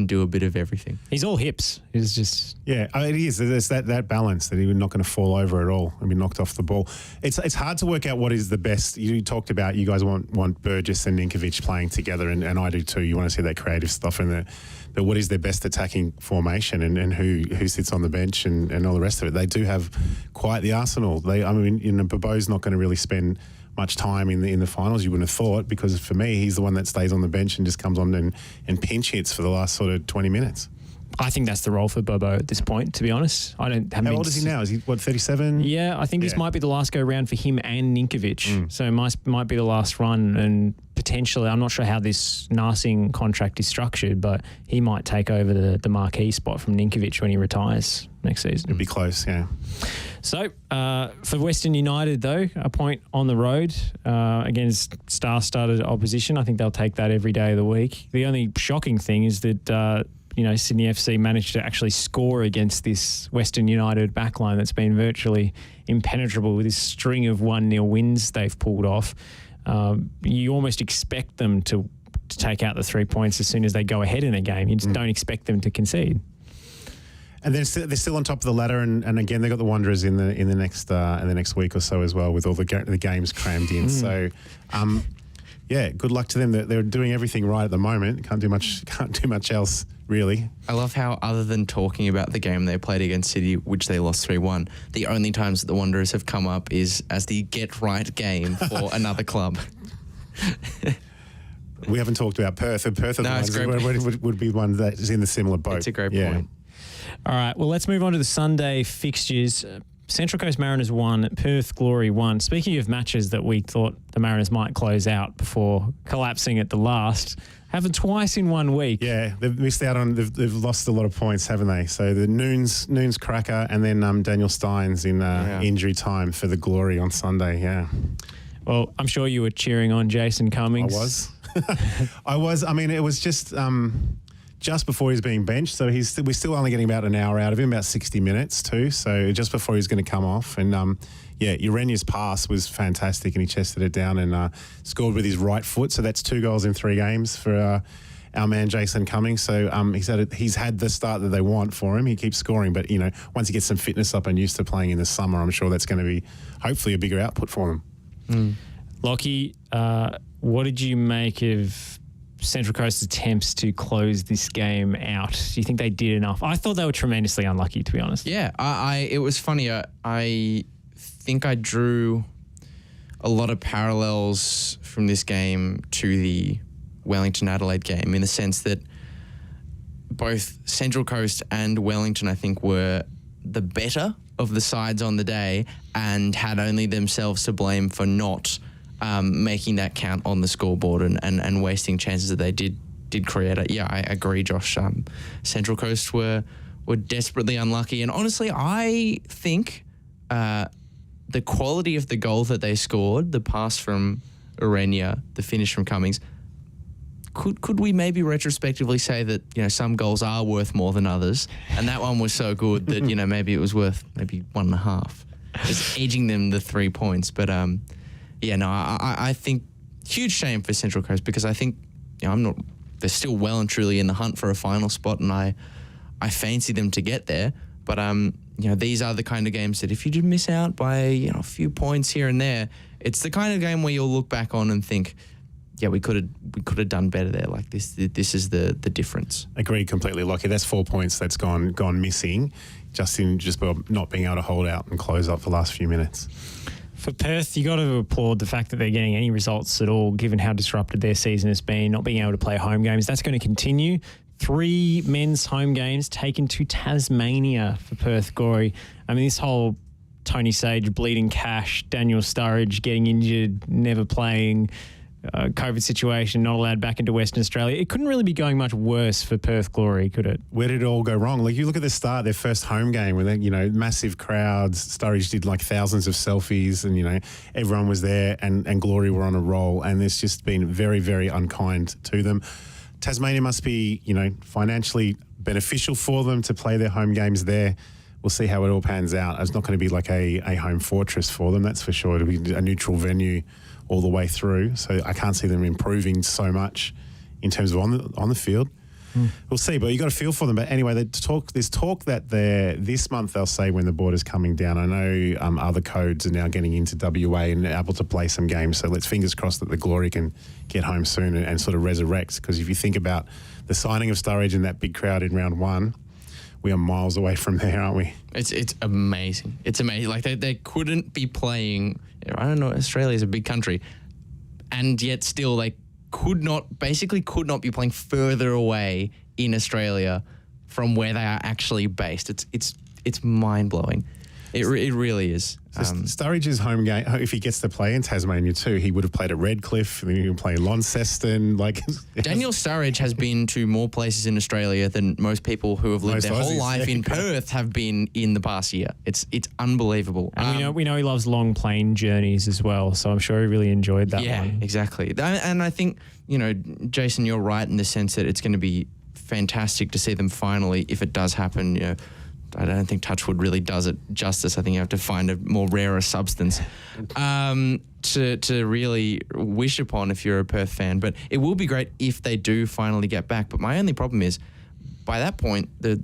do a bit of everything. He's all hips. He's just... Yeah, it is. There's that balance that he's not going to fall over at all and be knocked off the ball. It's hard to work out what is the best. You talked about you guys want Burgess and Ninkovic playing together, and I do too. You want to see that creative stuff in there. But what is their best attacking formation and who sits on the bench and all the rest of it? They do have quite the arsenal. Bobo's not going to really spend much time in the finals, you wouldn't have thought, because for me, he's the one that stays on the bench and just comes on and pinch hits for the last sort of 20 minutes. I think that's the role for Bobo at this point, to be honest. How old is he now? Is he, 37? Yeah, I think this might be the last go-round for him and Ninkovic. So it might be the last run, and potentially, I'm not sure how this Narsing contract is structured, but he might take over the marquee spot from Ninkovic when he retires next season. It'd be close, yeah. So, for Western United, though, a point on the road against star-studded opposition. I think they'll take that every day of the week. The only shocking thing is that Sydney FC managed to actually score against this Western United backline that's been virtually impenetrable with this string of 1-0 wins they've pulled off. You almost expect them to take out the 3 points as soon as they go ahead in a game. You just don't expect them to concede. And then they're still on top of the ladder, and again, they've got the Wanderers in the next week or so as well, with all the games crammed in. So, good luck to them. They're doing everything right at the moment. Can't do much else, really. I love how, other than talking about the game they played against City, which they lost 3-1, the only times that the Wanderers have come up is as the get-right game for another club. We haven't talked about Perth. Perth would be one that is in the similar boat. It's a great point. All right, well, let's move on to the Sunday fixtures. Central Coast Mariners won, Perth Glory won. Speaking of matches that we thought the Mariners might close out before collapsing at the last, happened twice in 1 week. Yeah, they've missed out on, they've lost a lot of points, haven't they? So the Noons cracker, and then Daniel Steins in injury time for the Glory on Sunday, yeah. Well, I'm sure you were cheering on Jason Cummings. I was. I was. I mean, it was just before he's being benched, so we're still only getting about an hour out of him, about 60 minutes too. So just before he's going to come off, and Ureña's pass was fantastic, and he chested it down and scored with his right foot. So that's 2 goals in 3 games for our man Jason Cummings. So he's had the start that they want for him. He keeps scoring, but once he gets some fitness up and used to playing in the summer, I'm sure that's going to be hopefully a bigger output for him. Lachie, what did you make of Central Coast's attempts to close this game out? Do you think they did enough? I thought they were tremendously unlucky, to be honest. Yeah, it was funny. I think I drew a lot of parallels from this game to the Wellington-Adelaide game in the sense that both Central Coast and Wellington, I think, were the better of the sides on the day and had only themselves to blame for not making that count on the scoreboard and wasting chances that they did create. I agree, Josh. Central Coast were desperately unlucky. And honestly, I think the quality of the goal that they scored, the pass from Urenia, the finish from Cummings, could we maybe retrospectively say that some goals are worth more than others, and that one was so good that maybe it was worth maybe 1.5, just edging them the 3 points. But I think huge shame for Central Coast, because I think they're still well and truly in the hunt for a final spot, and I fancy them to get there. But these are the kind of games that if you did miss out by a few points here and there, it's the kind of game where you'll look back on and think, yeah, we could have done better there. Like this is the difference. Agreed completely, Lachie. That's 4 points that's gone missing, just by not being able to hold out and close up the last few minutes. For Perth, you got to applaud the fact that they're getting any results at all, given how disrupted their season has been, not being able to play home games. That's going to continue. 3 men's home games taken to Tasmania for Perth Glory. I mean, this whole Tony Sage bleeding cash, Daniel Sturridge getting injured, never playing, COVID situation, not allowed back into Western Australia. It couldn't really be going much worse for Perth Glory, could it? Where did it all go wrong? Like, you look at the start, their first home game with massive crowds. Sturridge did thousands of selfies, and everyone was there, and Glory were on a roll. And it's just been very, very unkind to them. Tasmania must be financially beneficial for them to play their home games there. We'll see how it all pans out. It's not going to be like a home fortress for them, that's for sure. It'll be a neutral venue all the way through. So I can't see them improving so much in terms of on the field. We'll see, but you got to feel for them. But anyway, there's talk that this month they'll say when the border's coming down. I know other codes are now getting into WA and able to play some games. So let's fingers crossed that the Glory can get home soon and sort of resurrect. Because if you think about the signing of Sturridge and that big crowd in round 1, we are miles away from there, aren't we? It's amazing. It's amazing. Like they couldn't be playing. I don't know. Australia is a big country, and yet still they could not be playing further away in Australia from where they are actually based. It's mind blowing. It really is. So Sturridge's home game, if he gets to play in Tasmania too, he would have played at Redcliffe, and then he can play in Launceston. Daniel Sturridge has been to more places in Australia than most people who have lived their whole life in Perth have been in the past year. It's unbelievable. And we know he loves long plane journeys as well, so I'm sure he really enjoyed that one. Yeah, exactly. And I think, Jason, you're right in the sense that it's going to be fantastic to see them finally, if it does happen, I don't think Touchwood really does it justice. I think you have to find a more rarer substance to really wish upon if you're a Perth fan. But it will be great if they do finally get back. But my only problem is, by that point, this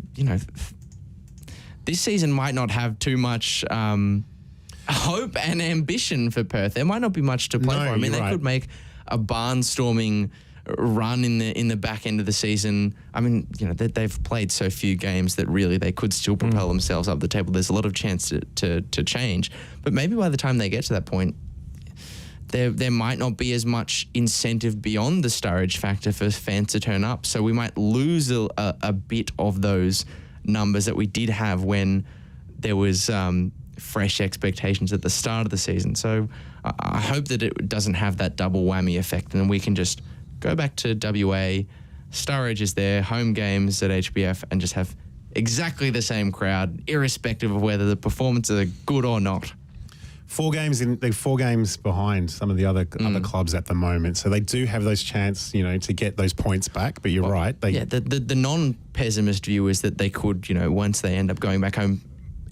season might not have too much hope and ambition for Perth. There might not be much to play for. I mean, they could make a barnstorming run in the back end of the season. I mean, they've played so few games that really they could still propel themselves up the table. There's a lot of chance to change, but maybe by the time they get to that point, there might not be as much incentive beyond the Sturridge factor for fans to turn up. So we might lose a bit of those numbers that we did have when there was fresh expectations at the start of the season. So I hope that it doesn't have that double whammy effect, and then we can just go back to WA, Sturridge is there, home games at HBF, and just have exactly the same crowd, irrespective of whether the performances are good or not. 4 games they're 4 games behind some of the other clubs at the moment, so they do have those chance, to get those points back. But you're right. The non-pessimist view is that they could, once they end up going back home,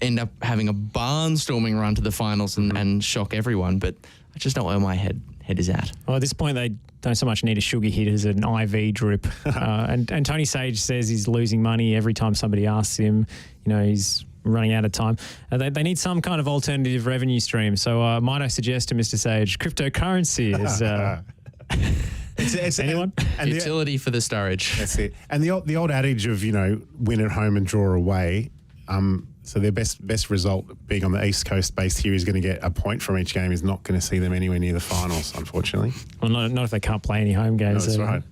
end up having a barnstorming run to the finals and shock everyone. But I just know where my head is at. Well, at this point, they don't so much need a sugar hit as an IV drip. And Tony Sage says he's losing money every time somebody asks him. He's running out of time. They need some kind of alternative revenue stream. So might I suggest to Mr. Sage, cryptocurrency is... anyone? And utility for the storage. That's it. And the old adage of, win at home and draw away. So their best result being on the East Coast based here is going to get a point from each game is not going to see them anywhere near the finals, unfortunately. Well, not if they can't play any home games. No, that's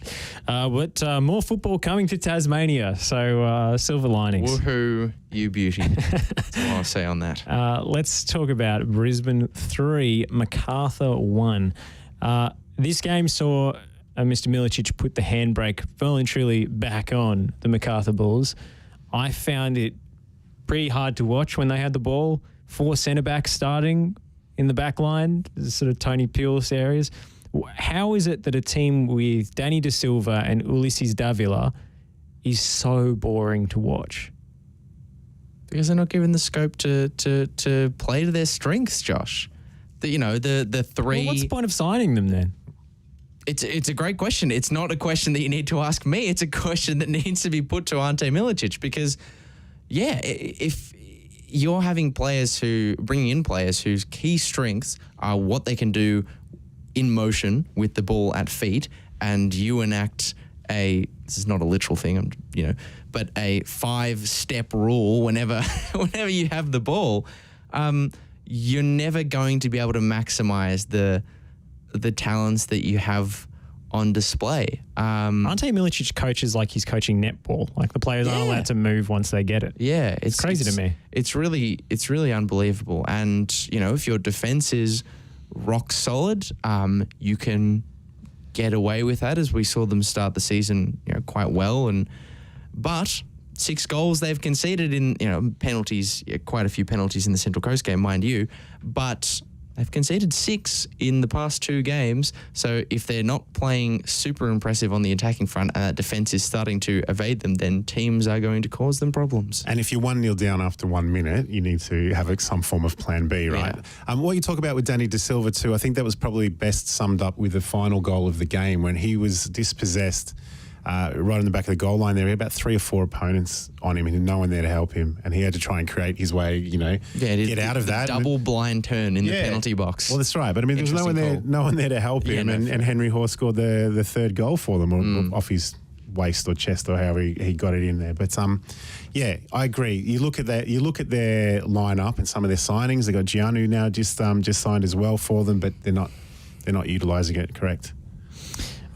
right. But more football coming to Tasmania, so silver linings. Woohoo, you beauty. That's all I'll say on that. Let's talk about Brisbane 3, MacArthur 1. This game saw Mr. Milicic put the handbrake well and truly back on the MacArthur Bulls. I found it pretty hard to watch when they had the ball. 4 centre-backs starting in the back line, sort of Tony Pulis areas. How is it that a team with Danny De Silva and Ulysses Davila is so boring to watch? Because they're not given the scope to play to their strengths, Josh. The three... Well, what's the point of signing them then? It's a great question. It's not a question that you need to ask me. It's a question that needs to be put to Ante Milicic because... Yeah, if you're bringing in players whose key strengths are what they can do in motion with the ball at feet, and you enact this is not a literal thing, but a 5-step rule whenever you have the ball, you're never going to be able to maximize the talents that you have on display. Ante Milicic coaches like he's coaching netball. Like the players aren't allowed to move once they get it. Yeah. It's crazy to me. It's really unbelievable. And, if your defense is rock solid, you can get away with that as we saw them start the season, quite well. But 6 goals they've conceded in, penalties, quite a few penalties in the Central Coast game, mind you, but they've conceded 6 in the past 2 games. So if they're not playing super impressive on the attacking front and that defence is starting to evade them, then teams are going to cause them problems. And if you're 1-0 down after 1 minute, you need to have some form of plan B, right? Yeah. What you talk about with Danny De Silva too, I think that was probably best summed up with the final goal of the game when he was dispossessed right in the back of the goal line there. He had about 3 or 4 opponents on him and no one there to help him. And he had to try and create his way, get out of that. Double blind turn in the penalty box. Well, that's right. But I mean, there was no one there to help him. And Henry Hoare scored the 3rd goal for them or off his waist or chest or however he got it in there. But I agree. You look at that. You look at their lineup and some of their signings. They got Giannu now just signed as well for them, but they're not utilising it. Correct.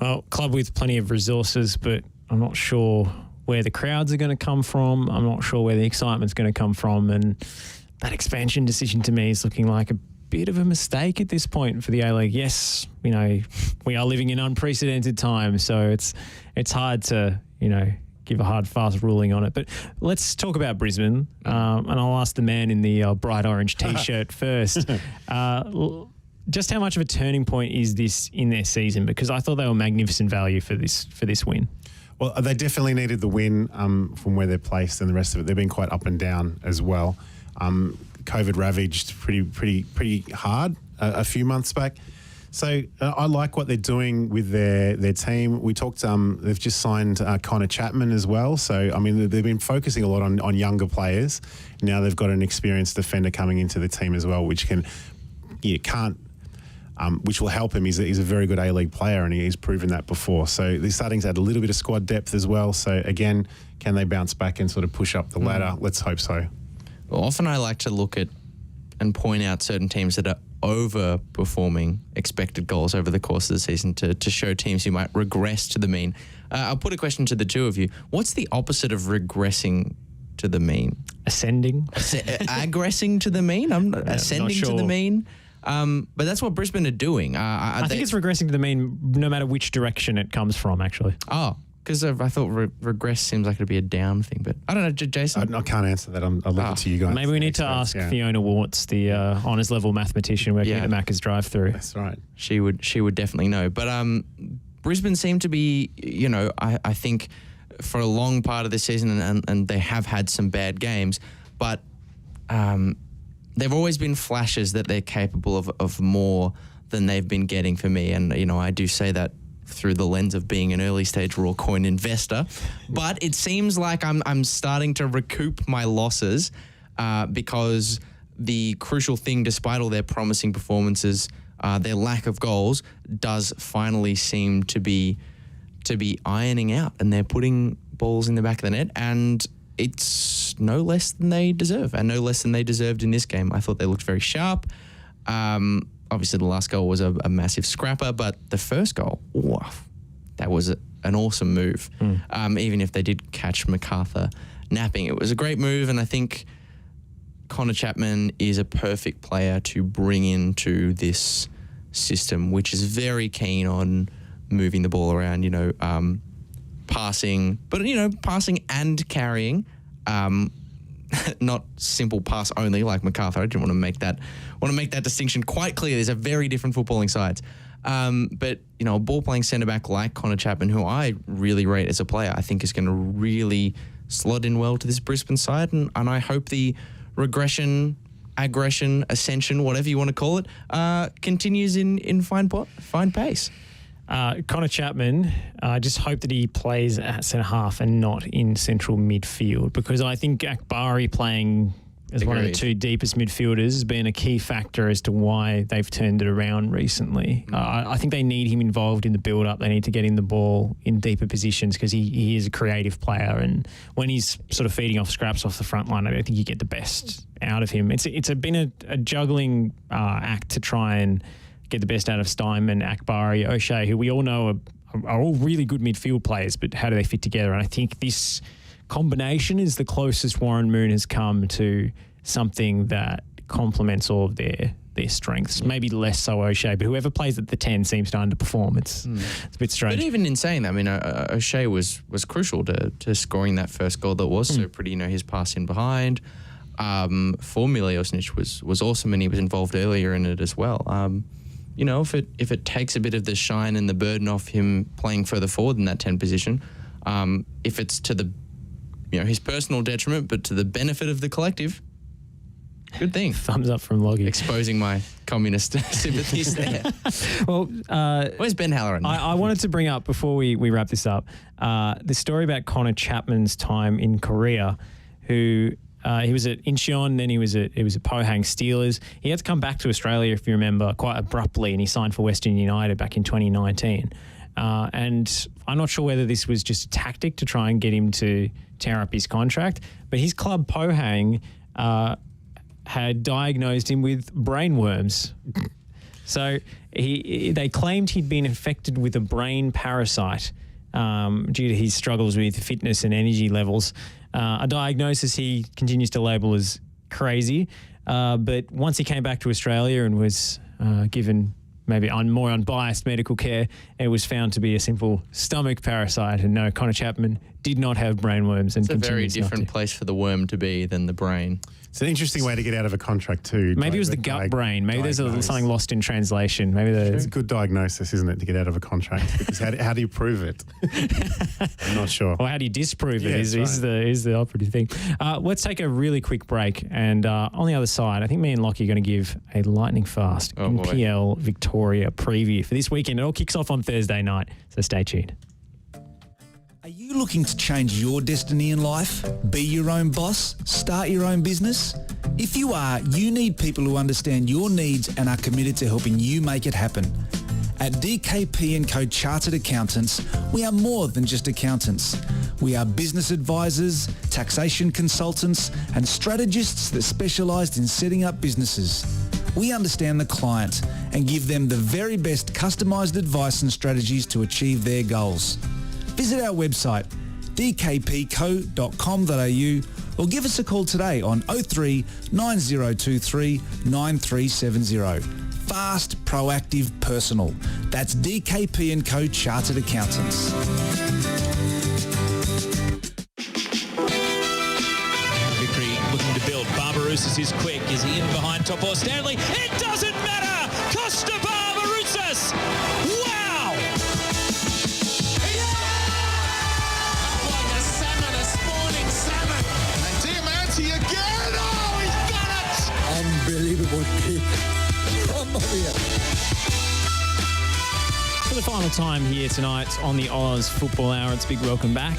Well, club with plenty of resources, but I'm not sure where the crowds are going to come from. I'm not sure where the excitement's going to come from. And that expansion decision to me is looking like a bit of a mistake at this point for the A-League. Yes, we are living in unprecedented times, so it's hard to, give a hard, fast ruling on it. But let's talk about Brisbane, and I'll ask the man in the bright orange T-shirt first. Just how much of a turning point is this in their season? Because I thought they were magnificent value for this win. Well, they definitely needed the win from where they're placed and the rest of it. They've been quite up and down as well. COVID ravaged pretty hard a few months back. So I like what they're doing with their team. We talked. They've just signed Connor Chapman as well. So I mean, they've been focusing a lot on younger players. Now they've got an experienced defender coming into the team as well, which which will help him. He's a very good A-League player and he's proven that before. So they're starting to add a little bit of squad depth as well. So again, can they bounce back and sort of push up the ladder? Let's hope so. Well, often I like to look at and point out certain teams that are overperforming expected goals over the course of the season to show teams who might regress to the mean. I'll put a question to the two of you. What's the opposite of regressing to the mean? Ascending. Aggressing to the mean? Ascending to the mean? But that's what Brisbane are doing. I think it's regressing to the mean no matter which direction it comes from, actually. Oh, because I thought regress seems like it'd be a down thing. But I don't know, Jason? I can't answer that. I'll leave it to you guys. Maybe we need to ask Fiona Warts, the honours level mathematician working at the Macca's drive-through. That's right. She would definitely know. But Brisbane seem to be, I think for a long part of the season, and they have had some bad games, but they've always been flashes that they're capable of more than they've been getting for me. And, I do say that through the lens of being an early stage raw coin investor. But it seems like I'm starting to recoup my losses because the crucial thing, despite all their promising performances, their lack of goals does finally seem to be ironing out, and they're putting balls in the back of the net, and it's no less than they deserve, and no less than they deserved in this game. I thought they looked very sharp. Obviously, the last goal was a massive scrapper, but the first goal, that was an awesome move. Even if they did catch MacArthur napping, it was a great move, and I think Connor Chapman is a perfect player to bring into this system, which is very keen on moving the ball around, passing, but, passing and carrying, not simple pass only like MacArthur. I didn't want to make that distinction quite clear. There's a very different footballing sides. But, a ball-playing centre-back like Connor Chapman, who I really rate as a player, I think is going to really slot in well to this Brisbane side, and I hope the regression, aggression, ascension, whatever you want to call it, continues in fine pace. Connor Chapman, I just hope that he plays at centre half and not in central midfield, because I think Akbari playing as one of the two deepest midfielders has been a key factor as to why they've turned it around recently. I think they need him involved in the build-up. They need to get him the ball in deeper positions because he is a creative player, and when he's sort of feeding off scraps off the front line, I don't think you get the best out of him. It's been a juggling act to try and get the best out of Steinman, Akbari, O'Shea, who we all know are all really good midfield players, but how do they fit together? And I think this combination is the closest Warren Moon has come to something that complements all of their strengths. Maybe less so O'Shea, but whoever plays at the 10 seems to underperform. It's a bit strange. But even in saying that, I mean, O'Shea was crucial to scoring that first goal that was so pretty. His pass in behind. For Miliosnic was awesome, and he was involved earlier in it as well. If it takes a bit of the shine and the burden off him playing further forward in that 10 position, if it's to the his personal detriment, but to the benefit of the collective, good thing. Thumbs up from Lachie. Exposing my communist sympathies there. Well, where's Ben Halloran? I wanted to bring up, before we wrap this up, the story about Connor Chapman's time in Korea, who he was at Incheon, then he was at Pohang Steelers. He had to come back to Australia, if you remember, quite abruptly, and he signed for Western United back in 2019. And I'm not sure whether this was just a tactic to try and get him to tear up his contract, but his club Pohang had diagnosed him with brain worms. So they claimed he'd been infected with a brain parasite due to his struggles with fitness and energy levels. A diagnosis he continues to label as crazy. But once he came back to Australia and was given maybe more unbiased medical care, it was found to be a simple stomach parasite. And no, Connor Chapman did not have brainworms. And it's a very different place for the worm to be than the brain. It's an interesting way to get out of a contract too. Maybe it was the gut brain. Maybe there's something lost in translation. Maybe it's a good diagnosis, isn't it, to get out of a contract? Because how do you prove it? I'm not sure. Or how do you disprove it is the operative thing. Let's take a really quick break. And on the other side, I think me and Lachie are going to give a lightning fast NPL Victoria preview for this weekend. It all kicks off on Thursday night, so stay tuned. Are you looking to change your destiny in life? Be your own boss? Start your own business? If you are, you need people who understand your needs and are committed to helping you make it happen. At DKP & Co Chartered Accountants, we are more than just accountants. We are business advisors, taxation consultants, and strategists that specialise in setting up businesses. We understand the client and give them the very best customised advice and strategies to achieve their goals. Visit our website, dkpco.com.au, or give us a call today on 03 9023 9370. Fast, proactive, personal. That's DKP & Co Chartered Accountants. Victory looking to build. Barbarouses is quick. Is he in behind top or Stanley? It doesn't matter! Costa Barbarouses! Wow! Like a salmon, a spawning salmon. And Diamante again! Oh, he's done For the final time here tonight on the Oz Football Hour, it's a big welcome back.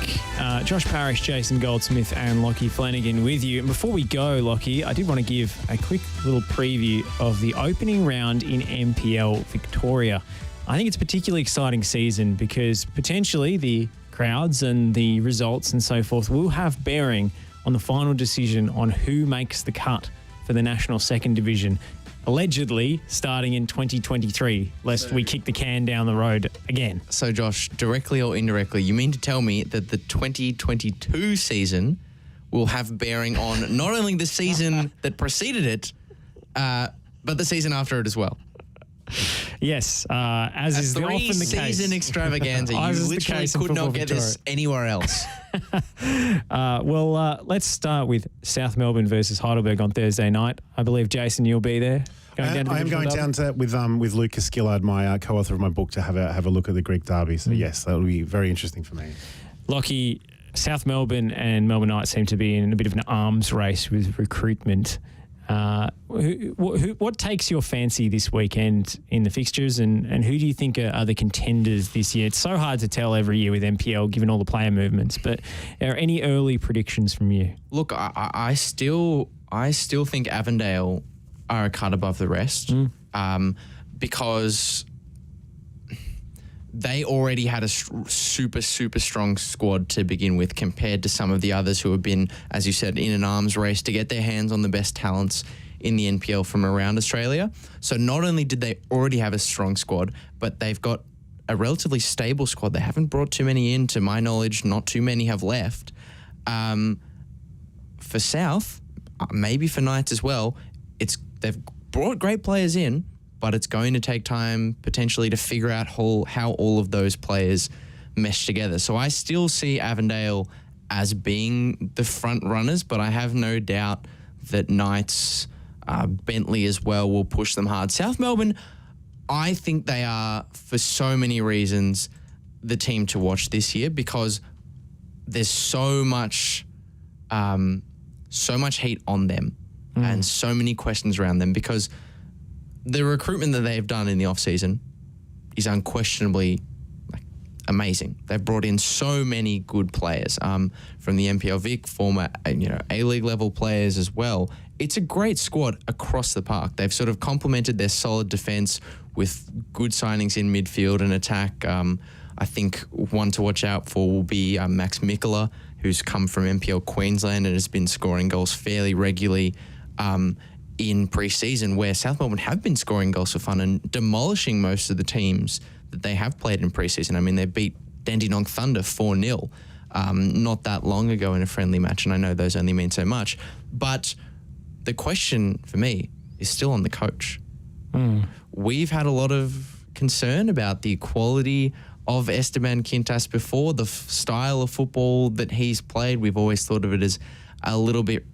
Josh Parrish, Jason Goldsmith and Lachie Flanagan with you. And before we go, Lachie, I did want to give a quick little preview of the opening round in NPL Victoria. I think it's a particularly exciting season because potentially the crowds and the results and so forth will have bearing on the final decision on who makes the cut for the National Second Division. Allegedly starting in 2023, lest we kick the can down the road again. So, Josh, directly or indirectly, you mean to tell me that the 2022 season will have bearing on not only the season that preceded it, but the season after it as well? Yes, as is often the case. Three-season extravaganza. You literally could not get this anywhere else. Let's start with South Melbourne versus Heidelberg on Thursday night. I believe, Jason, you'll be there. I am going down to with Lucas Gillard, my co-author of my book, to have a look at the Greek derby. So yes, that will be very interesting for me. Lachie, South Melbourne and Melbourne Knights seem to be in a bit of an arms race with recruitment. What takes your fancy this weekend in the fixtures, and who do you think are the contenders this year? It's so hard to tell every year with NPL given all the player movements, but are any early predictions from you? Look, I still think Avondale are a cut above the rest because they already had a super strong squad to begin with compared to some of the others who have been, as you said, in an arms race to get their hands on the best talents in the NPL from around Australia. So not only did they already have a strong squad, but they've got a relatively stable squad. They haven't brought too many in, to my knowledge. Not too many have left. For South, maybe for Knights as well, they've brought great players in, but it's going to take time potentially to figure out how all of those players mesh together. So I still see Avondale as being the front runners, but I have no doubt that Knights, Bentley as well, will push them hard. South Melbourne, I think they are, for so many reasons, the team to watch this year because there's so much heat on them and so many questions around them because the recruitment that they've done in the off-season is unquestionably amazing. They've brought in so many good players from the NPL Vic, former A-League level players as well. It's a great squad across the park. They've sort of complemented their solid defence with good signings in midfield and attack. I think one to watch out for will be Max Mikola, who's come from NPL Queensland and has been scoring goals fairly regularly in pre-season, where South Melbourne have been scoring goals for fun and demolishing most of the teams that they have played in pre-season. I mean, they beat Dandenong Thunder 4-0 not that long ago in a friendly match, and I know those only mean so much. But the question for me is still on the coach. We've had a lot of concern about the quality of Esteban Quintas before, the style of football that he's played. We've always thought of it as a little bit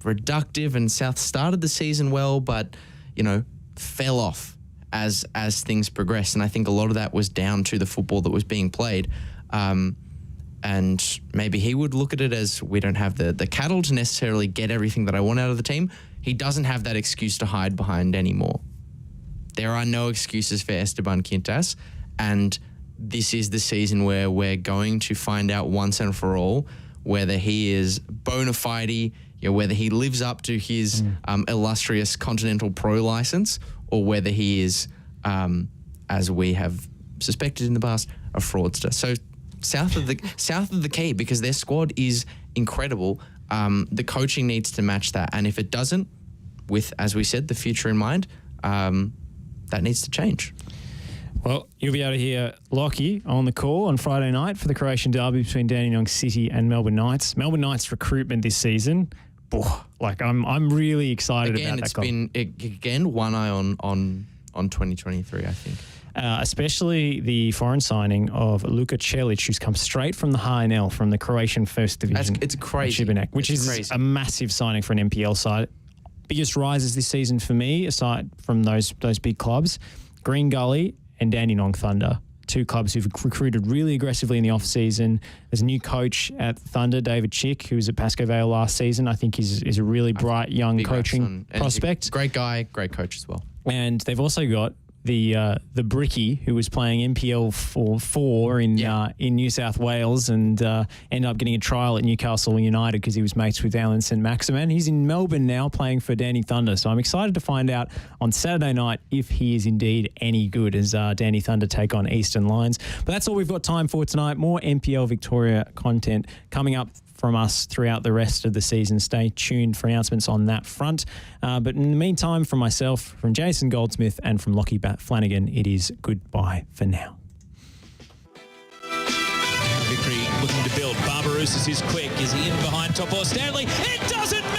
reductive, and South started the season well, but fell off as things progressed. And I think a lot of that was down to the football that was being played. And maybe he would look at it as, we don't have the cattle to necessarily get everything that I want out of the team. He doesn't have that excuse to hide behind anymore. There are no excuses for Esteban Quintas, and this is the season where we're going to find out once and for all whether he is bona fide, whether he lives up to his illustrious Continental Pro license, or whether he is, as we have suspected in the past, a fraudster. So south of the key, because their squad is incredible, the coaching needs to match that. And if it doesn't, with, as we said, the future in mind, that needs to change. Well, you'll be able to hear Lachie on the call on Friday night for the Croatian derby between Dandenong City and Melbourne Knights. Melbourne Knights recruitment this season, I'm really excited about that. It's been one eye on 2023, I think. Especially the foreign signing of Luka Celic, who's come straight from the HNL, from the Croatian First Division. It's crazy. Šibenik, which is crazy. A massive signing for an NPL side. Biggest rises this season for me, aside from those big clubs, Green Gully and Dandenong Thunder, two clubs who've recruited really aggressively in the off-season. There's a new coach at Thunder, David Chick, who was at Pasco Vale last season. I think is a really bright young coaching prospect. Great guy, great coach as well. And they've also got the Bricky, who was playing NPL for 4 in New South Wales and ended up getting a trial at Newcastle United because he was mates with Alan St. Maximin. He's in Melbourne now playing for Danny Thunder. So I'm excited to find out on Saturday night if he is indeed any good as Danny Thunder take on Eastern Lions. But that's all we've got time for tonight. More NPL Victoria content coming up from us throughout the rest of the season. Stay tuned for announcements on that front. But in the meantime, from myself, from Jason Goldsmith and from Lachie Flanagan, it is goodbye for now. Victory looking to build. Barbarouses is quick. Is he in behind Top or Stanley? It doesn't matter!